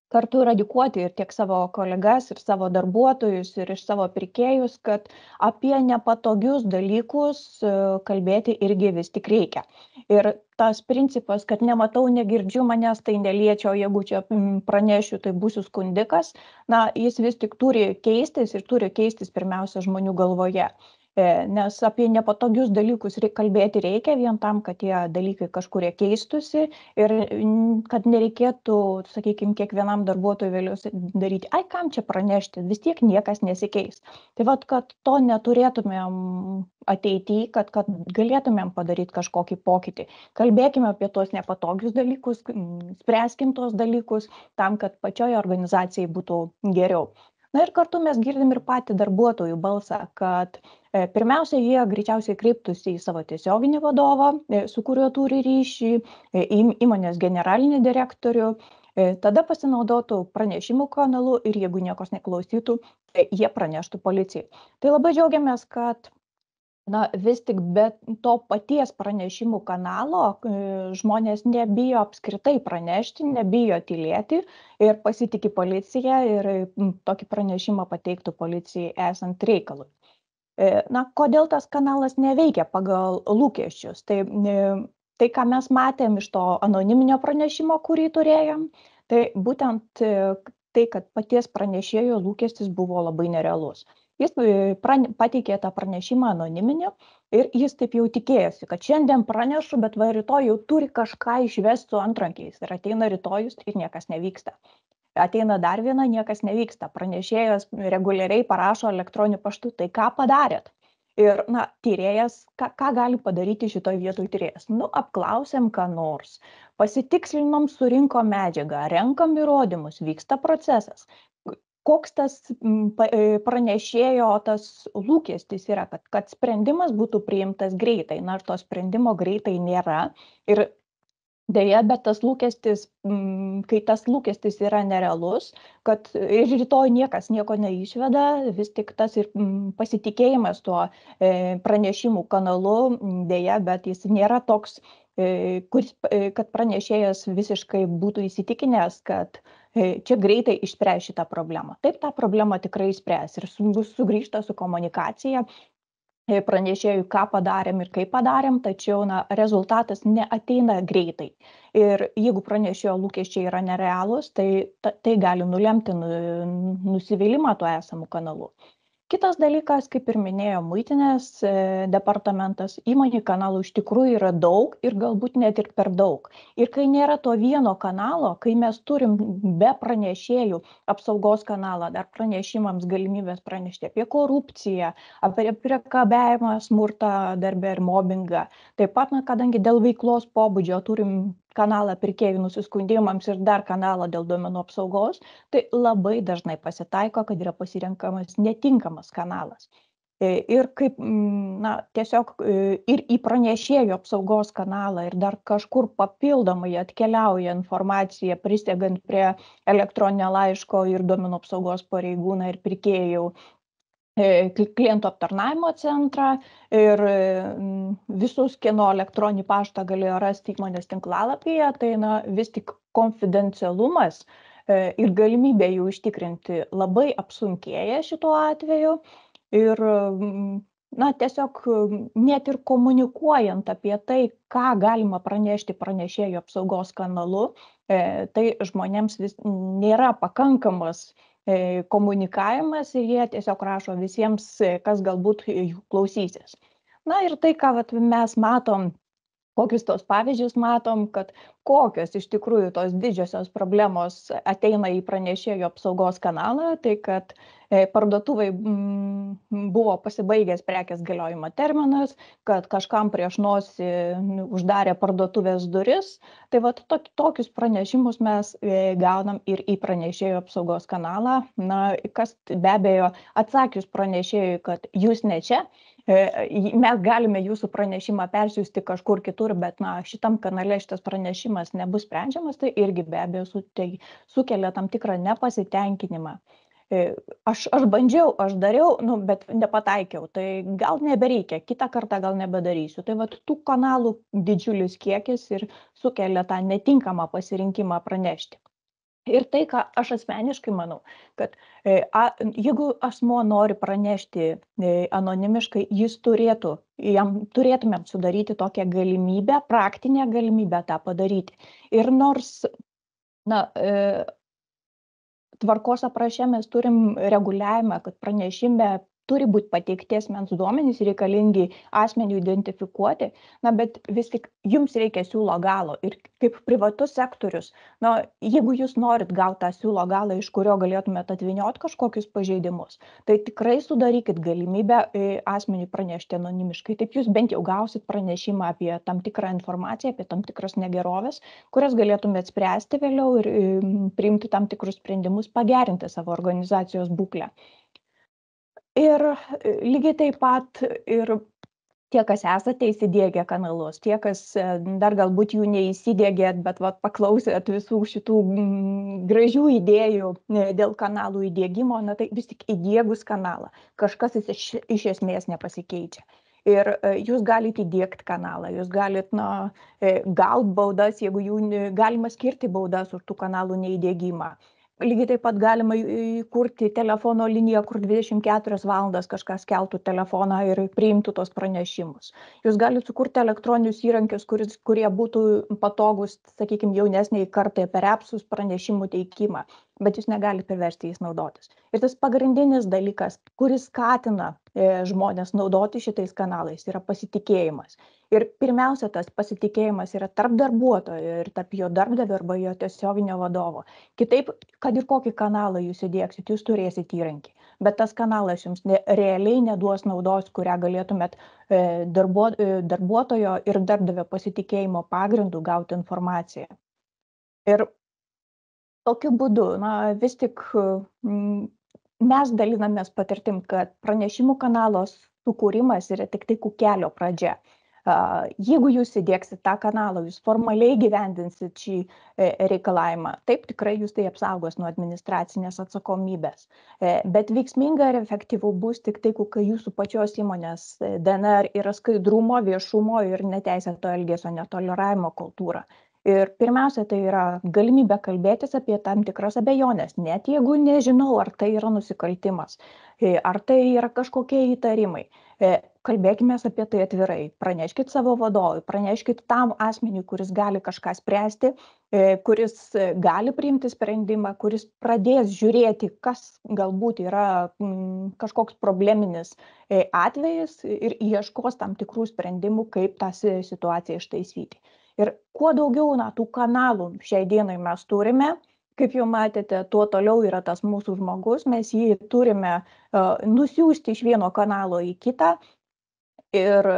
[SPEAKER 6] kartu edukuoti ir tiek savo kolegas, ir savo darbuotojus, ir iš savo pirkėjus, kad apie nepatogius dalykus kalbėti irgi vis tik reikia. Ir tas principas, kad nematau, negirdžiu, manęs tai neliečia, o jeigu čia pranešiu, tai būsiu skundikas, jis vis tik turi keistis ir turi keistis pirmiausia žmonių galvoje. nes apie nepatogius dalykus kalbėti reikia vien tam, kad tie dalykai kažkurie keistusi ir kad nereikėtų, sakykime, kiekvienam darbuotojui vėliau daryti, ai, kam čia pranešti, vis tiek niekas nesikeis. Tai vat, kad to neturėtumėm ateityje, kad galėtumėm padaryti kažkokį pokytį. Kalbėkime apie tos nepatogius dalykus, spręskim tos dalykus tam, kad pačioje organizacijai būtų geriau. Na ir kartu mes girdim ir patį darbuotojų balsą, kad pirmiausia, jie greičiausiai kreiptųsi į savo tiesioginį vadovą, su kuriuo turi ryšį, į įmonės generalinį direktorių, tada pasinaudotų pranešimų kanalu ir jeigu niekos neklausytų, jie praneštų policijai. Tai labai džiaugiamės, kad vis tik be to paties pranešimų kanalo žmonės nebijo apskritai pranešti, nebijo tylėti ir pasitiki policiją ir tokį pranešimą pateiktų policijai esant reikalui. Kodėl tas kanalas neveikia pagal lūkesčius? Tai, ką mes matėm iš to anoniminio pranešimo, kurį turėjom, tai būtent tai, kad paties pranešėjo lūkestis buvo labai nerealus. Jis pateikė tą pranešimą anoniminį ir jis taip jau tikėjosi, kad šiandien pranešu, bet rytoj jau turi kažką išvesti su antrankiais. Ir ateina rytojus ir niekas nevyksta. Ateina dar viena, niekas nevyksta. Pranešėjas reguliariai parašo elektroniniu paštu, tai ką padarėt? Ir, tyrėjas, ką gali padaryti šitoj vietoj tyrėjas? Apklausėm ką nors, pasitikslinom, surinkom medžiagą, renkam įrodymus, vyksta procesas. Koks tas pranešėjo tas lūkestis yra, kad sprendimas būtų priimtas greitai, ir to sprendimo greitai nėra. Ir deja, bet tas lūkestis, kai tas lūkestis yra nerealus, kad ir rytoj niekas nieko neišveda, vis tik tas ir pasitikėjimas tuo pranešimų kanalu, deja, bet jis nėra toks, kad pranešėjas visiškai būtų įsitikinęs, kad čia greitai išspręs šitą problemą. Taip, tą problemą tikrai išspręs ir bus sugrįžta su komunikacija pranešėjui, ką padarėm ir kaip padarėm, tačiau rezultatas neateina greitai. Ir jeigu pranešėjo lūkesčiai yra nerealūs, tai gali nulemti nusivylimą tuo esamu kanalu. Kitas dalykas, kaip ir minėjo muitinės departamentas, įmonių kanalų iš tikrųjų yra daug ir galbūt net ir per daug. Ir kai nėra to vieno kanalo, kai mes turim be pranešėjų apsaugos kanalą, dar pranešimams galimybės pranešti apie korupciją, apie priekabiavimą, smurtą darbe ir mobbingą. Taip pat, kadangi dėl veiklos pobūdžio turim kanalą pirkėjų nusiskundimams ir dar kanalą dėl duomenų apsaugos, tai labai dažnai pasitaiko, kad yra pasirenkamas netinkamas kanalas. Ir kaip, tiesiog ir į pranešėjų apsaugos kanalą ir dar kažkur papildomai atkeliauja informacija prisegant prie elektroninio laiško ir duomenų apsaugos pareigūną ir pirkėjų klientų aptarnavimo centrą ir visus, kieno elektroninį paštą galėjo rasti įmonės tinklalapyje, tai vis tik konfidencialumas ir galimybė jų užtikrinti labai apsunkėja šituo atveju. Ir tiesiog net ir komunikuojant apie tai, ką galima pranešti pranešėjų apsaugos kanalu, tai žmonėms vis nėra pakankamas komunikavimas ir jie tiesiog rašo visiems, kas galbūt jų klausysis. Ir tai, ką mes matom, kokius tos pavyzdžius matom, kad kokios iš tikrųjų tos didžiosios problemos ateina į pranešėjų apsaugos kanalą, tai kad parduotuvai buvo pasibaigęs prekės galiojimo terminas, kad kažkam prieš nosį uždarė parduotuvės duris. Tai tokius pranešimus mes gaunam ir į pranešėjų apsaugos kanalą. Kas be abejo atsakius pranešėjui, kad jūs ne čia, mes galime jūsų pranešimą persiųsti kažkur kitur, bet šitam kanale šitas pranešimas nebus sprendžiamas, tai irgi be abejo sukelia tam tikrą nepasitenkinimą. Aš bandžiau, aš dariau, bet nepataikiau, tai gal nebereikia, kitą kartą gal nebedarysiu. Tai tų kanalų didžiulis kiekis ir sukelia tą netinkamą pasirinkimą pranešti. Ir tai, ką aš asmeniškai manau, kad jeigu asmuo nori pranešti anonimiškai, jam turėtumėm sudaryti tokią galimybę, praktinę galimybę tą padaryti. Ir nors, tvarkos apraše mes turim reguliavimą, kad pranešime turi būti pateikti asmens duomenys reikalingi asmeniui identifikuoti, bet vis tik jums reikia siūlo galo ir kaip privatus sektorius, jeigu jūs norit gauti tą siūlo galą, iš kurio galėtumėte atvinioti kažkokius pažeidimus, tai tikrai sudarykit galimybę asmeniui pranešti anonimiškai. Taip jūs bent jau gausit pranešimą apie tam tikrą informaciją, apie tam tikras negeroves, kurias galėtumėte spręsti vėliau ir priimti tam tikrus sprendimus, pagerinti savo organizacijos būklę. Ir lygiai taip pat ir tie, kas esate įsidėgę kanalus, tie, kas dar galbūt jų neįsidėgėt, bet paklausėt visų šitų gražių idėjų dėl kanalų įdėgymo, tai vis tik įdėgus kanalą, kažkas iš esmės nepasikeičia. Ir jūs galite įdėkti kanalą, jūs galite gauti baudas, jeigu galima skirti baudas už tų kanalų neįdėgymą. Lygiai taip pat galima įkurti telefono liniją, kur 24 valandas kažkas keltų telefoną ir priimtų tos pranešimus. Jūs galite sukurti elektroninius įrankius, kurie būtų patogus, sakykime, jaunesniai kartai per appsus pranešimų teikimą, bet jūs negalite priversti jais naudotis. Ir tas pagrindinis dalykas, kuris skatina žmonės naudoti šitais kanalais, yra pasitikėjimas. Ir pirmiausia, tas pasitikėjimas yra tarp darbuotojo ir tarp jo darbdavio arba jo tiesioginio vadovo. Kitaip, kad ir kokį kanalą jūs įdiegsit, jūs turėsit įrankį. Bet tas kanalas jums realiai neduos naudos, kurią galėtumėt darbuotojo ir darbdavio pasitikėjimo pagrindų gauti informaciją. Ir tokiu būdu, vis tik mes dalinamės patirtim, kad pranešimų kanalos sukūrimas yra tik tai kelio pradžia. Jeigu jūs įdiegsit tą kanalą, jūs formaliai gyvendinsit šį reikalavimą, taip tikrai jūs tai apsaugos nuo administracinės atsakomybės. Bet veiksminga ir efektyvu bus tik tai, kai jūsų pačios įmonės DNR yra skaidrumo, viešumo ir neteisėto elgesio netoleravimo kultūra. Ir pirmiausia, tai yra galimybė kalbėtis apie tam tikras abejonės, net jeigu nežinau, ar tai yra nusikaltimas, ar tai yra kažkokie įtarimai. Kalbėkime apie tai atvirai, praneškit savo vadovui, praneškit tam asmeniui, kuris gali kažką spręsti, kuris gali priimti sprendimą, kuris pradės žiūrėti, kas galbūt yra kažkoks probleminis atvejis ir ieškos tam tikrų sprendimų, kaip tą situaciją ištaisyti. Ir kuo daugiau tų kanalų šiai dienai mes turime, kaip jau matėte, tuo toliau yra tas mūsų žmogus, mes jį turime nusiųsti iš vieno kanalo į kitą ir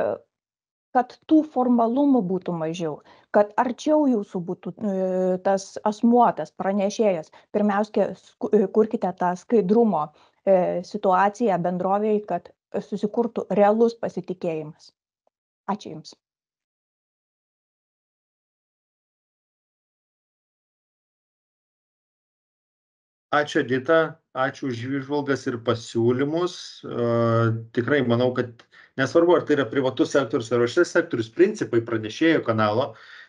[SPEAKER 6] kad tų formalumų būtų mažiau, kad arčiau jūsų būtų tas asmuo, tas pranešėjas. Pirmiausia, kurkite tą skaidrumo situaciją bendrovėje, kad susikurtų realus pasitikėjimas. Ačiū Jums.
[SPEAKER 1] Ačiū Edita, ačiū už įžvalgas ir pasiūlymus. Tikrai manau, kad nesvarbu, ar tai yra privatus sektorius ar viešasis sektorius, principai pranešėjo kanalo,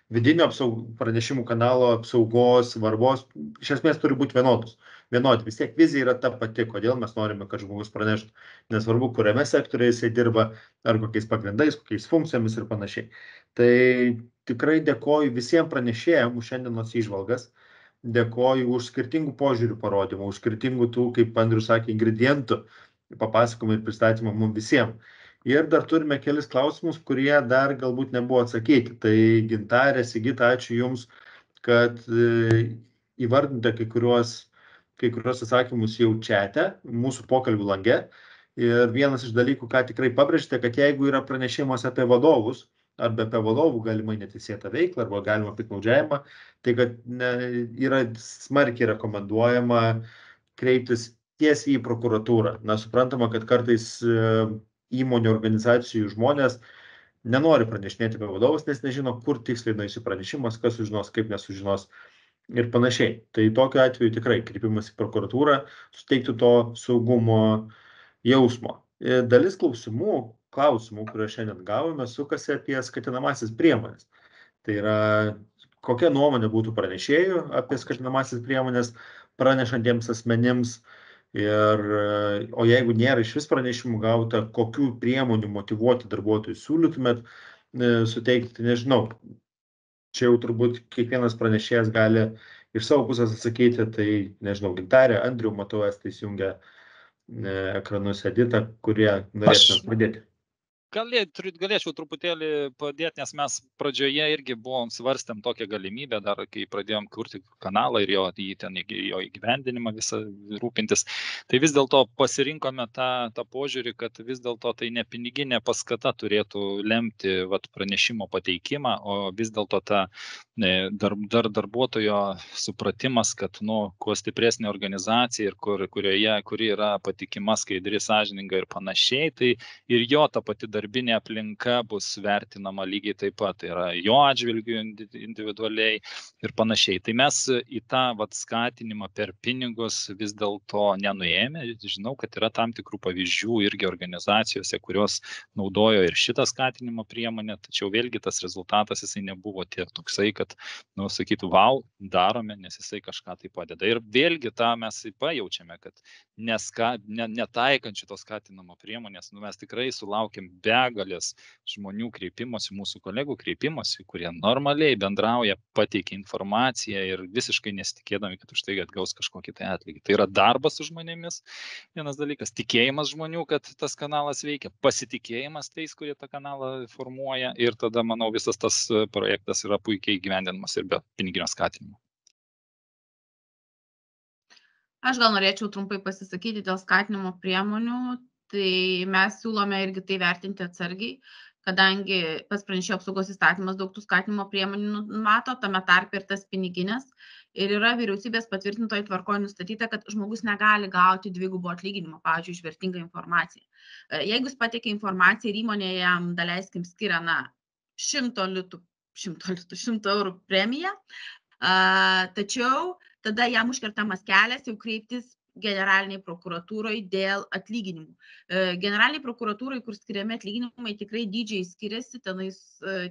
[SPEAKER 1] vidinio pranešimų kanalo apsaugos, svarbos, iš esmės turi būti vienodi. Vis tiek vizija yra ta pati, kodėl mes norime, kad žmogus praneštų. Nesvarbu, kuriame sektoriuje jisai dirba, ar kokiais pagrindais, kokiais funkcijomis ir panašiai. Tai tikrai dėkoju visiems pranešėjams už šiandienos įžvalgas. Dėkoju už skirtingų požiūrių parodymų, už skirtingų tų, kaip Andrius sakė, ingredientų papasakojimą ir pristatymą mums visiems. Ir dar turime kelis klausimus, kurie dar galbūt nebuvo atsakyti. Tai Gintarė, Sigita, ačiū Jums, kad įvardinote kai kuriuos atsakymus jau čiate, mūsų pokalbių lange. Ir vienas iš dalykų, ką tikrai pabrėžite, kad jeigu yra pranešimas apie vadovus, arba apie vadovų galimai neteisėtą veiklą, arba galimą piktnaudžiavimą, tai kad yra smarkiai rekomenduojama kreiptis tiesiai į prokuratūrą. Suprantama, kad kartais įmonių organizacijų žmonės nenori pranešinėti apie vadovus, nes nežino, kur tiksliai nueis pranešimas, kas sužinos, kaip nesužinos ir panašiai. Tai tokiu atveju tikrai kreipimas į prokuratūrą suteiktų to saugumo jausmo. Dalis klausimų, kuriuos šiandien gavome, sukasi apie skatinamąsias priemonės. Tai yra, kokia nuomonė būtų pranešėjų apie skatinamąsias priemonės pranešantiems asmenims. O jeigu nėra iš vis pranešimų gauta, kokių priemonių motyvuoti darbuotojus siūlytumėt suteikti, tai nežinau. Čia jau turbūt kiekvienas pranešėjas gali iš savo pusės atsakyti, tai nežinau, Gintarė, Andriu, matau, esate įsijungę. ekranus. Edita, kurie norėtumėt pradėti.
[SPEAKER 5] Galėčiau truputėlį padėti, nes mes pradžioje irgi svarstėm tokią galimybę, dar kai pradėjom kurti kanalą ir jo įgyvendinimą visą rūpintis. Tai vis dėlto pasirinkome tą požiūrį, kad vis dėlto tai ne piniginė paskata turėtų lemti pranešimo pateikimą, o vis dėlto darbuotojo supratimas, kad kuo stipresnė organizacija ir kuri yra patikima, skaidri, sąžininga ir panašiai, tai ir jo ta pati darbinė aplinka bus vertinama lygiai taip pat, tai yra jo atžvilgių individualiai ir panašiai. Tai mes į tą skatinimą per pinigus vis dėlto nenuėjome. Žinau, kad yra tam tikrų pavyzdžių irgi organizacijose, kurios naudojo ir šitą skatinimo priemonę, tačiau vėlgi tas rezultatas jisai nebuvo tiek toksai, kad, sakytų, wow, darome, nes jisai kažką tai padeda. Ir vėlgi tą mes pajaučiame, kad netaikant šitos skatinimo priemonės, mes tikrai sulaukiam begalės žmonių kreipimosi, mūsų kolegų kreipimosi, kurie normaliai bendrauja, pateikia informaciją ir visiškai nesitikėdami, kad už tai atgaus kažkokį tai atlygį. Tai yra darbas su žmonėmis, vienas dalykas, tikėjimas žmonių, kad tas kanalas veikia, pasitikėjimas tais, kurie tą kanalą formuoja ir tada, manau, visas tas projektas yra puikiai įgyvendinamas ir be piniginio skatinimo.
[SPEAKER 3] Aš gal norėčiau trumpai pasisakyti dėl skatinimo priemonių. Tai mes siūlome irgi tai vertinti atsargiai, kadangi pats pranešėjo apsaugos įstatymas daug tų skatinimo priemonių numato, tame tarpe ir tas piniginės. Ir yra vyriausybės patvirtintoje tvarkoje nustatyta, kad žmogus negali gauti dvigubo atlyginimo, pavyzdžiui, už vertingą informaciją. Jeigu jis pateikia informaciją ir įmonė jam, daleiskim, skiria 100 eurų premiją, tačiau tada jam užkertamas kelias jau kreiptis generaliniai prokuratūrai dėl atlyginimų. Generaliniai prokuratūrai, kur skiriami atlyginimai, tikrai dydžiai skiriasi, tenais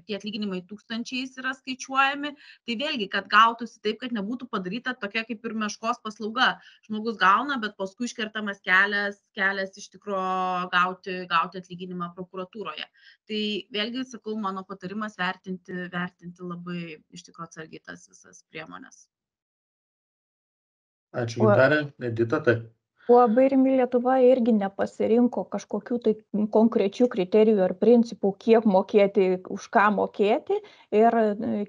[SPEAKER 3] tie atlyginimai tūkstančiais yra skaičiuojami. Tai vėlgi, kad gautųsi taip, kad nebūtų padaryta tokia kaip ir meškos paslauga. Žmogus gauna, bet paskui iškertamas kelias iš tikrųjų gauti atlyginimą prokuratūroje. Tai vėlgi, sakau, mano patarimas vertinti labai iš tikrųjų atsargiai tas visas priemonės.
[SPEAKER 1] Ačiū, Gintarė. Edita, taip.
[SPEAKER 6] UAB Rimi Lietuva irgi nepasirinko kažkokių tai konkrečių kriterijų ar principų, kiek mokėti, už ką mokėti ir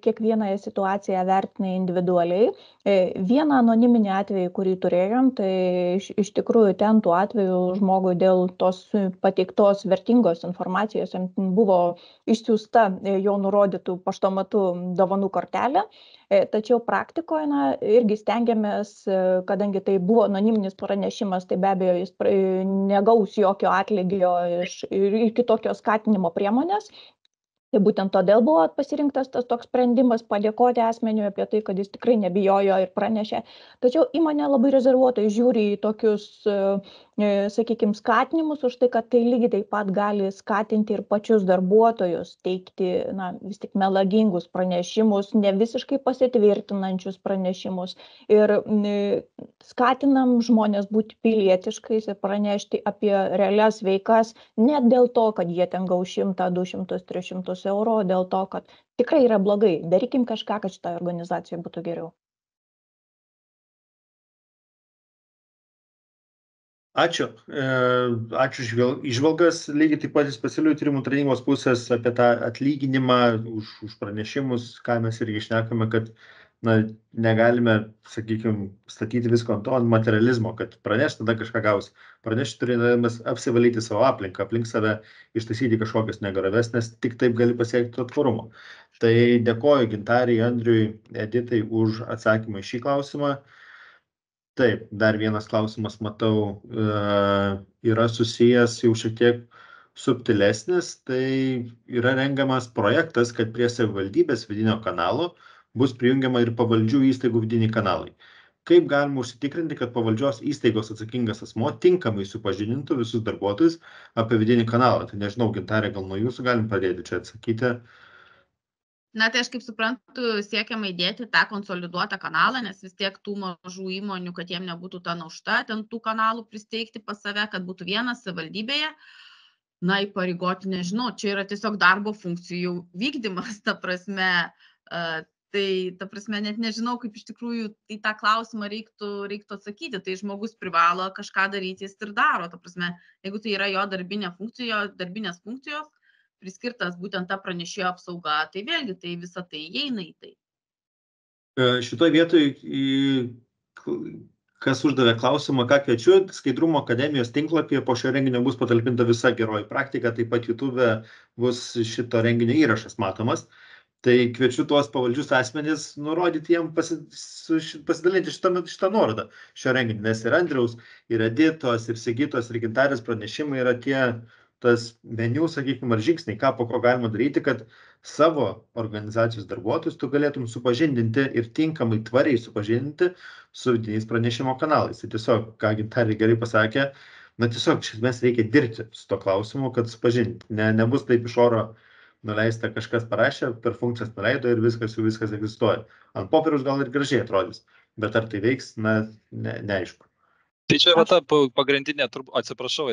[SPEAKER 6] kiekvieną situaciją vertina individualiai. Vieną anoniminį atvejį, kurį turėjom, tai iš tikrųjų ten tuo atveju žmogui dėl tos pateiktos vertingos informacijos buvo išsiųsta jo nurodytų paštomatu dovanų kortelė. Tačiau praktikoje irgi stengiamės, kadangi tai buvo anoniminis pranešimas, tai be abejo jis negaus jokio atlygio ir kitokios skatinimo priemonės. Tai būtent todėl buvo pasirinktas tas toks sprendimas padėkoti asmeniui apie tai, kad jis tikrai nebijojo ir pranešė. Tačiau įmonė labai rezervuotai žiūri į tokius, sakykime, skatinimus už tai, kad tai lygiai taip pat gali skatinti ir pačius darbuotojus teikti vis tik melagingus pranešimus, ne visiškai pasitvirtinančius pranešimus. Ir skatinam žmonės būti pilietiškais ir pranešti apie realias veikas, ne dėl to, kad jie ten gaus 100, 200, 300 eurų, dėl to, kad tikrai yra blogai. Darykim kažką, kad šitą organizaciją būtų geriau.
[SPEAKER 1] Ačiū. Ačiū įžvalgas. Lygiai taip pat specialiųjų tyrimų tarnybos pusės apie tą atlyginimą už pranešimus, ką mes irgi šnekame, kad negalime, sakykime, statyti visko ant materializmo, kad pranešti, tada kažką gaus. Pranešti turėdamas apsivalyti savo aplinką, aplink save ištaisyti kažkokias negeroves, nes tik taip gali pasiekti to tvarumo. Tai dėkoju Gintarei, Andriui, Editai už atsakymą į šį klausimą. Taip, dar vienas klausimas, matau, yra susijęs jau šiek tiek subtilesnis, tai yra rengiamas projektas, kad prie savivaldybės vidinio kanalo bus prijungiama ir pavaldžių įstaigų vidiniai kanalai. Kaip galima užsitikrinti, kad pavaldžios įstaigos atsakingas asmuo tinkamai supažindintų visus darbuotojus apie vidinį kanalą? Tai nežinau, Gintarė, gal nuo jūsų galim pradėti čia atsakyti.
[SPEAKER 3] Tai aš kaip suprantu, siekiama įdėti tą konsoliduotą kanalą, nes vis tiek tų mažų įmonių, kad jiem nebūtų ta našta, ten tų kanalų pristeigti pas save, kad būtų vienas savivaldybėje. Įpareigoti, nežinau, čia yra tiesiog darbo funkcijų vykdymas, ta prasme, Tai, ta prasme, net nežinau, kaip iš tikrųjų į tą klausimą reiktų atsakyti. Tai žmogus privalo kažką daryti, jis ir daro. Ta prasme, jeigu tai yra jo darbinės funkcijos, priskirtas būtent ta pranešėjo apsauga, tai vėlgi tai visą tai įeina į tai.
[SPEAKER 1] Šitoj vietoj, kas uždavė klausimą, ką kviečiu, Skaidrumo akademijos tinklapyje po šio renginio bus patalpinta visa geroji praktika, taip pat YouTube bus šito renginio įrašas matomas. Tai kviečiu tuos pavaldžius asmenys nurodyti jiem pasidalinti šitą nuorodą šio renginio, nes ir Andriaus, ir Editos, ir Sigitos, ir Gintarės pranešimai yra tas meniu, sakykime, ar žingsniai, ką po ko galima daryti, kad savo organizacijos darbuotojus tu galėtum supažindinti ir tinkamai tvariai supažindinti su vidiniais pranešimo kanalais. Tai tiesiog, ką Gintarė gerai pasakė, tiesiog mes reikia dirbti su to klausimu, kad supažindinti. Nebus taip iš oro nuleista, kažkas parašė, per funkcijas nuleido ir viskas egzistuoja. Ant popieriaus gal ir gražiai atrodys, bet ar tai veiks, neaišku.
[SPEAKER 5] Tai čia va ta pagrindinė, atsiprašau,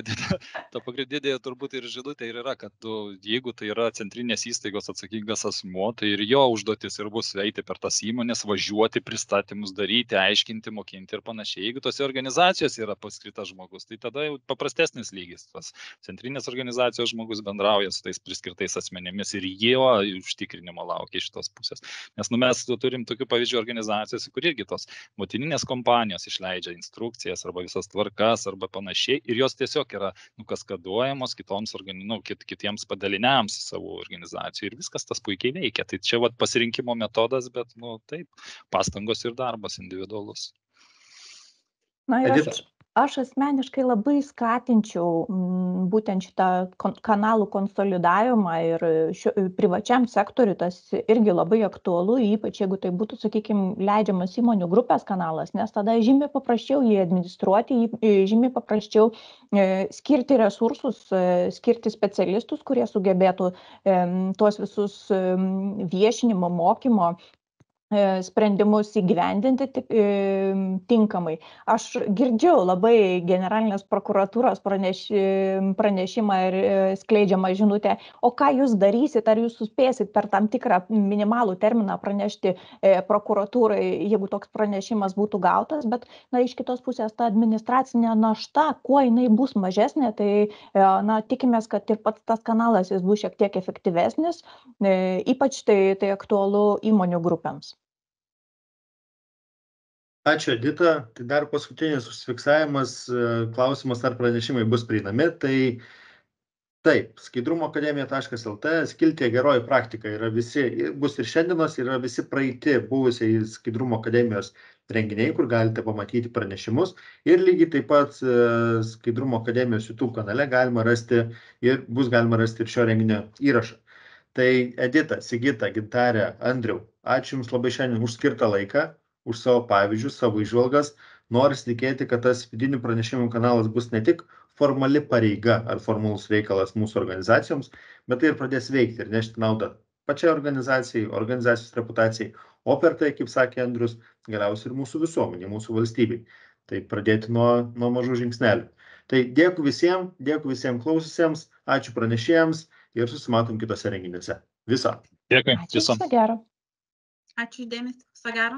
[SPEAKER 5] ta pagrindinė turbūt ir žinutė yra, kad jeigu tai yra centrinės įstaigos atsakingas asmuo, tai ir jo užduotis ir bus eiti per tas įmonės, važiuoti, pristatymus daryti, aiškinti, mokinti ir panašiai. Jeigu tose organizacijos yra paskirtas žmogus, tai tada jau paprastesnis lygis. Tas centrinės organizacijos žmogus bendrauja su tais priskirtais asmenėmis ir jo užtikrinimo laukia iš tos pusės. Nes mes turim tokių pavyzdžių organizacijos, kur irgi tos motininės kompanijos išleidžia instrukcijas arba visas tvarkas arba panašiai ir jos tiesiog yra kaskaduojamos kitiems padaliniams savo organizacijų ir viskas tas puikiai veikia. Tai čia pasirinkimo metodas, bet taip, pastangos ir darbas individualus.
[SPEAKER 6] Na ir aš asmeniškai labai skatinčiau būtent šitą kanalų konsolidavimą ir privačiam sektoriui tas irgi labai aktualu, ypač jeigu tai būtų, sakykime, leidžiamas įmonių grupės kanalas, nes tada žymiai paprasčiau jį administruoti, žymiai paprasčiau skirti resursus, skirti specialistus, kurie sugebėtų tuos visus viešinimo, mokymo sprendimus įgyvendinti tinkamai. Aš girdžiu labai generalinės prokuratūros pranešimą ir skleidžiamą žinutę, o ką jūs darysit, ar jūs suspėsit per tam tikrą minimalų terminą pranešti prokuratūrai, jeigu toks pranešimas būtų gautas, bet iš kitos pusės ta administracinė našta, kuo jinai bus mažesnė, tai tikimės, kad ir pats tas kanalas jis bus šiek tiek efektyvesnis, ypač tai aktualu įmonių grupėms.
[SPEAKER 1] Ačiū, Edita. Tai dar paskutinis užsifiksavimas, klausimas, ar pranešimai bus prieinami. Tai taip, skaidrumoakademija.lt, skiltyje geroji praktika yra bus ir šiandienos, yra visi praeiti buvusiai Skaidrumo akademijos renginiai, kur galite pamatyti pranešimus. Ir lygiai taip pat Skaidrumo akademijos YouTube kanale bus galima rasti ir šio renginio įrašą. Tai Edita, Sigita, Gintarė, Andriau, ačiū Jums labai šiandien už skirtą laiką, už savo pavyzdžius, savo įžvalgas. Noris tikėti, kad tas vidinių pranešimų kanalas bus ne tik formali pareiga ar formalus reikalas mūsų organizacijoms, bet tai ir pradės veikti ir nešti naudą pačiai organizacijai, organizacijos reputacijai, o per tai, kaip sakė Andrius, galiausiai ir mūsų visuomenė, mūsų valstybei. Tai pradėti nuo mažų žingsnelių. Tai dėkui visiems klaususiems, ačiū pranešėjams ir susimatom kitose renginiuose. Viso.
[SPEAKER 5] Dėkui.
[SPEAKER 6] Ačiū, viso gero.
[SPEAKER 3] Ačiū dėmesį. Viso gero.